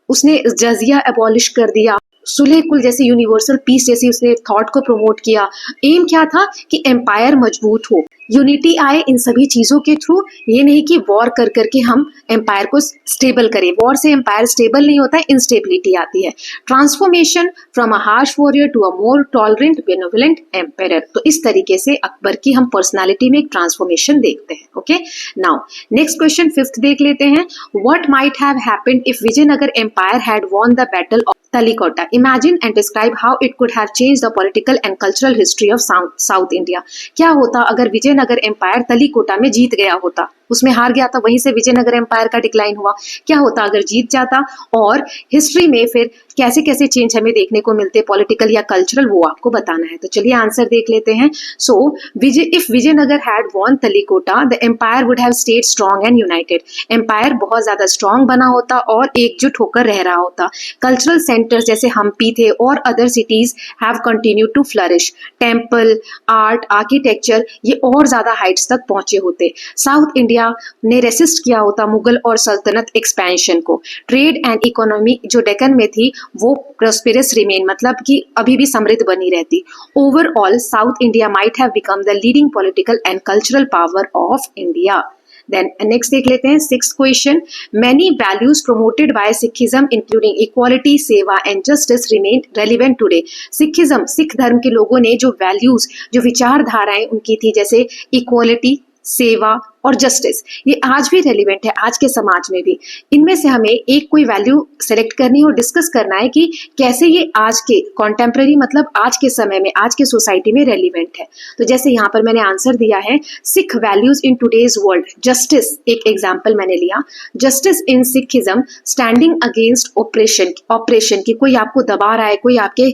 उसने जजिया एबॉलिश कर दिया। सुलह कुल जैसे यूनिवर्सल पीस जैसी उसने थॉट को प्रमोट किया। एम क्या था कि एम्पायर मजबूत हो, यूनिटी आए इन सभी चीजों के थ्रू। ये नहीं कि वॉर कर करके हम एम्पायर को स्टेबल करें, वॉर से एम्पायर स्टेबल नहीं होता है, इंस्टेबिलिटी आती है। Transformation from a harsh warrior to a more tolerant benevolent empire, तो इस तरीके से अकबर की हम पर्सनालिटी में एक ट्रांसफॉर्मेशन देखते हैं। Okay, now next question fifth देख लेते हैं। What might have happened if Vijayanagara empire had won the battle of Talikota? Imagine and describe how it could have changed the political and cultural history of South India. क्या होता अगर Vijayanagar empire तलीकोटा में जीत गया होता, उसमें हार गया था, वहीं से विजयनगर एम्पायर का डिक्लाइन हुआ। क्या होता अगर जीत जाता, और हिस्ट्री में फिर कैसे कैसे चेंज हमें देखने को मिलते, पॉलिटिकल या कल्चरल, वो आपको बताना है। तो चलिए आंसर देख लेते हैं। So if Vijayanagara had won Talikota the empire would have stayed strong and united. Empire बहुत ज्यादा स्ट्रॉन्ग बना होता और एकजुट होकर रह रहा होता। कल्चरल सेंटर्स जैसे हम्पी थे और other cities have continued to flourish. Temple, art, architecture ये और ज्यादा हाइट्स तक पहुंचे होते। साउथ इंडिया ने रेसिस्ट किया होता मुगल और सल्तनत एक्सपेंशन को। ट्रेड एंड इकोनॉमी जो डेक्कन में थी वो प्रॉस्पेरस रिमेन, मतलब कि अभी भी समृद्ध बनी रहती। Overall south India might have become the leading political and cultural power of India. Then next देख लेते हैं sixth question. Many values promoted by Sikhism including equality, सेवा and justice remain relevant today. Sikh धर्म के लोगों ने जो वैल्यूज, जो विचारधाराएं उनकी थी, जैसे इक्वालिटी, सेवा और जस्टिस, ये आज भी रेलिवेंट है आज के समाज में भी। इनमें से हमें एक कोई वैल्यू सेलेक्ट करनी है और डिस्कस करना है कि कैसे ये आज के कॉन्टेम्पररी मतलब आज के समय में आज के सोसाइटी में रेलिवेंट है। तो जैसे यहाँ पर मैंने आंसर दिया है Sikh values in today's world, justice एक एग्जाम्पल मैंने लिया, justice in Sikhism standing against operation की कोई आपको दबा रहा है, कोई आपके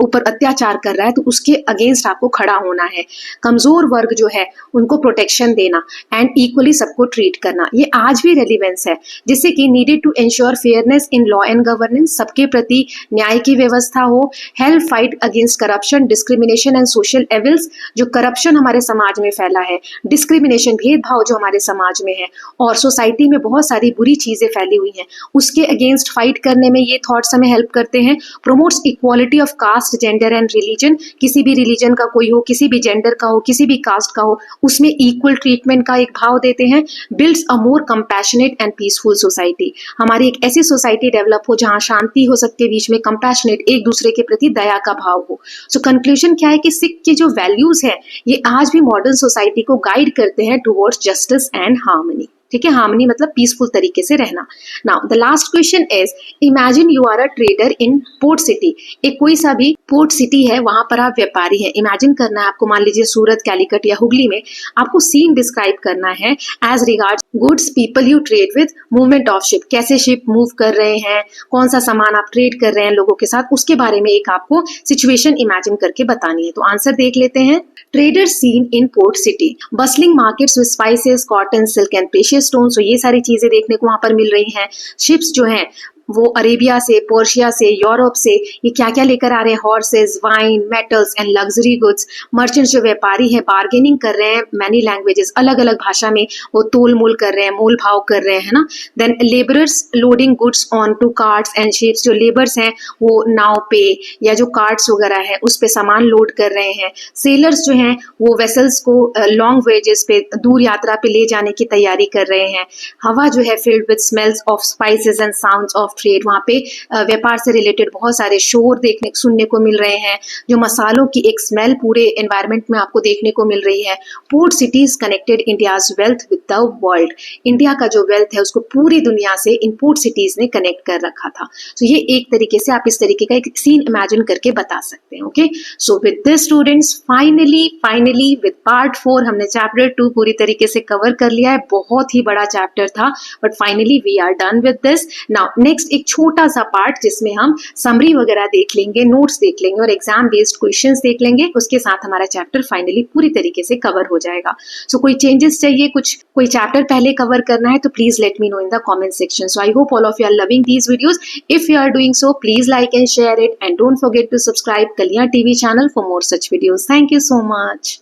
ऊपर अत्याचार कर रहा है तो उसके अगेंस्ट आपको खड़ा होना है। कमजोर वर्ग जो है उनको प्रोटेक्शन देना एंड इक्वली सबको ट्रीट करना, ये आज भी रेलिवेंस है। जिससे कि needed to ensure fairness in law and governance, सबके प्रति न्याय की व्यवस्था हो, help fight against corruption discrimination and social evils, जो करप्शन हमारे समाज में फैला है, डिस्क्रिमिनेशन भेदभाव जो हमारे समाज में है और सोसाइटी में बहुत सारी बुरी चीजें फैली हुई हैं, उसके अगेंस्ट फाइट करने में ये थॉट्स हमें हेल्प करते हैं। Promotes equality of caste gender and religion, किसी भी रिलीजन का कोई हो, किसी भी जेंडर का हो, किसी भी कास्ट का हो, उसमें इक्वल ट्रीटमेंट का एक भाव देते हैं। Builds a more compassionate and peaceful society, हमारी एक ऐसी सोसाइटी डेवलप हो जहां शांति हो, सबके बीच में कंपैशनेट एक दूसरे के प्रति दया का भाव हो। सो कंक्लूजन क्या है कि सिख के जो वैल्यूज हैं ये आज भी मॉडर्न सोसाइटी को गाइड करते हैं टुवर्ड्स जस्टिस एंड हार्मनी। ठीक है, हार्मनी मतलब पीसफुल तरीके से रहना। Now the last question is, imagine you are a trader in port city, एक कोई सा भी पोर्ट सिटी है वहां पर आप व्यापारी हैं। इमेजिन करना है आपको, मान लीजिए सूरत, कैलिकट या हुगली में, आपको सीन डिस्क्राइब करना है as regards goods people you trade with, movement of ship, कैसे शिप मूव कर रहे हैं, कौन सा सामान आप ट्रेड कर रहे हैं लोगों के साथ, उसके बारे में एक आपको सिचुएशन इमेजिन करके बतानी है। तो आंसर देख लेते हैं। Trader seen in port city, bustling markets with spices, cotton, silk and precious stones, तो ये सारी चीजें देखने को वहां पर मिल रही हैं। शिप्स जो हैं वो अरेबिया से, पर्शिया से, यूरोप से, ये क्या क्या लेकर आ रहे हैं, horses, wine, metals and luxury goods. Merchants जो व्यापारी हैं बार्गेनिंग कर रहे हैं, मैनी लैंग्वेजेस, अलग अलग भाषा में वो तोल मोल कर रहे हैं, मोल भाव कर रहे हैं ना। Then labourers loading goods on to carts and ships, जो लेबर्स हैं वो नाव पे या जो कार्ट्स वगैरह है उस पे सामान लोड कर रहे हैं। सेलर्स जो हैं वो वेसल्स को लॉन्ग वेजेस पे, दूर यात्रा पे ले जाने की तैयारी कर रहे हैं। हवा जो है filled with smells of spices and sounds of trade, वहां पे व्यापार से रिलेटेड बहुत सारे शोर देखने सुनने को मिल रहे हैं, जो मसालों की एक स्मेल पूरे एनवायरनमेंट में आपको देखने को मिल रही है। Port cities connected India's wealth with the world, India का जो वेल्थ है उसको पूरी दुनिया से इन पोर्ट सिटीज ने कनेक्ट कर रखा था। तो ये एक तरीके से आप इस तरीके का एक सीन इमेजिन करके बता सकते हैं। Okay, so with this students finally with part 4 हमने चैप्टर 2 पूरी तरीके से कवर कर लिया है। बहुत ही बड़ा चैप्टर था but finally we are done with this. Now next एक छोटा सा पार्ट जिसमें हम समरी वगैरह देख लेंगे, नोट्स देख लेंगे और एग्जाम बेस्ड क्वेश्चंस देख लेंगे, उसके साथ हमारा चैप्टर फाइनली पूरी तरीके से कवर हो जाएगा। सो कोई चेंजेस चाहिए, कुछ कोई चैप्टर पहले कवर करना है तो please let me know in the comment section. So I hope all of you are loving these videos. If you are doing so please like and share it and don't forget to subscribe Kalyan TV channel for more such videos. Thank you so much.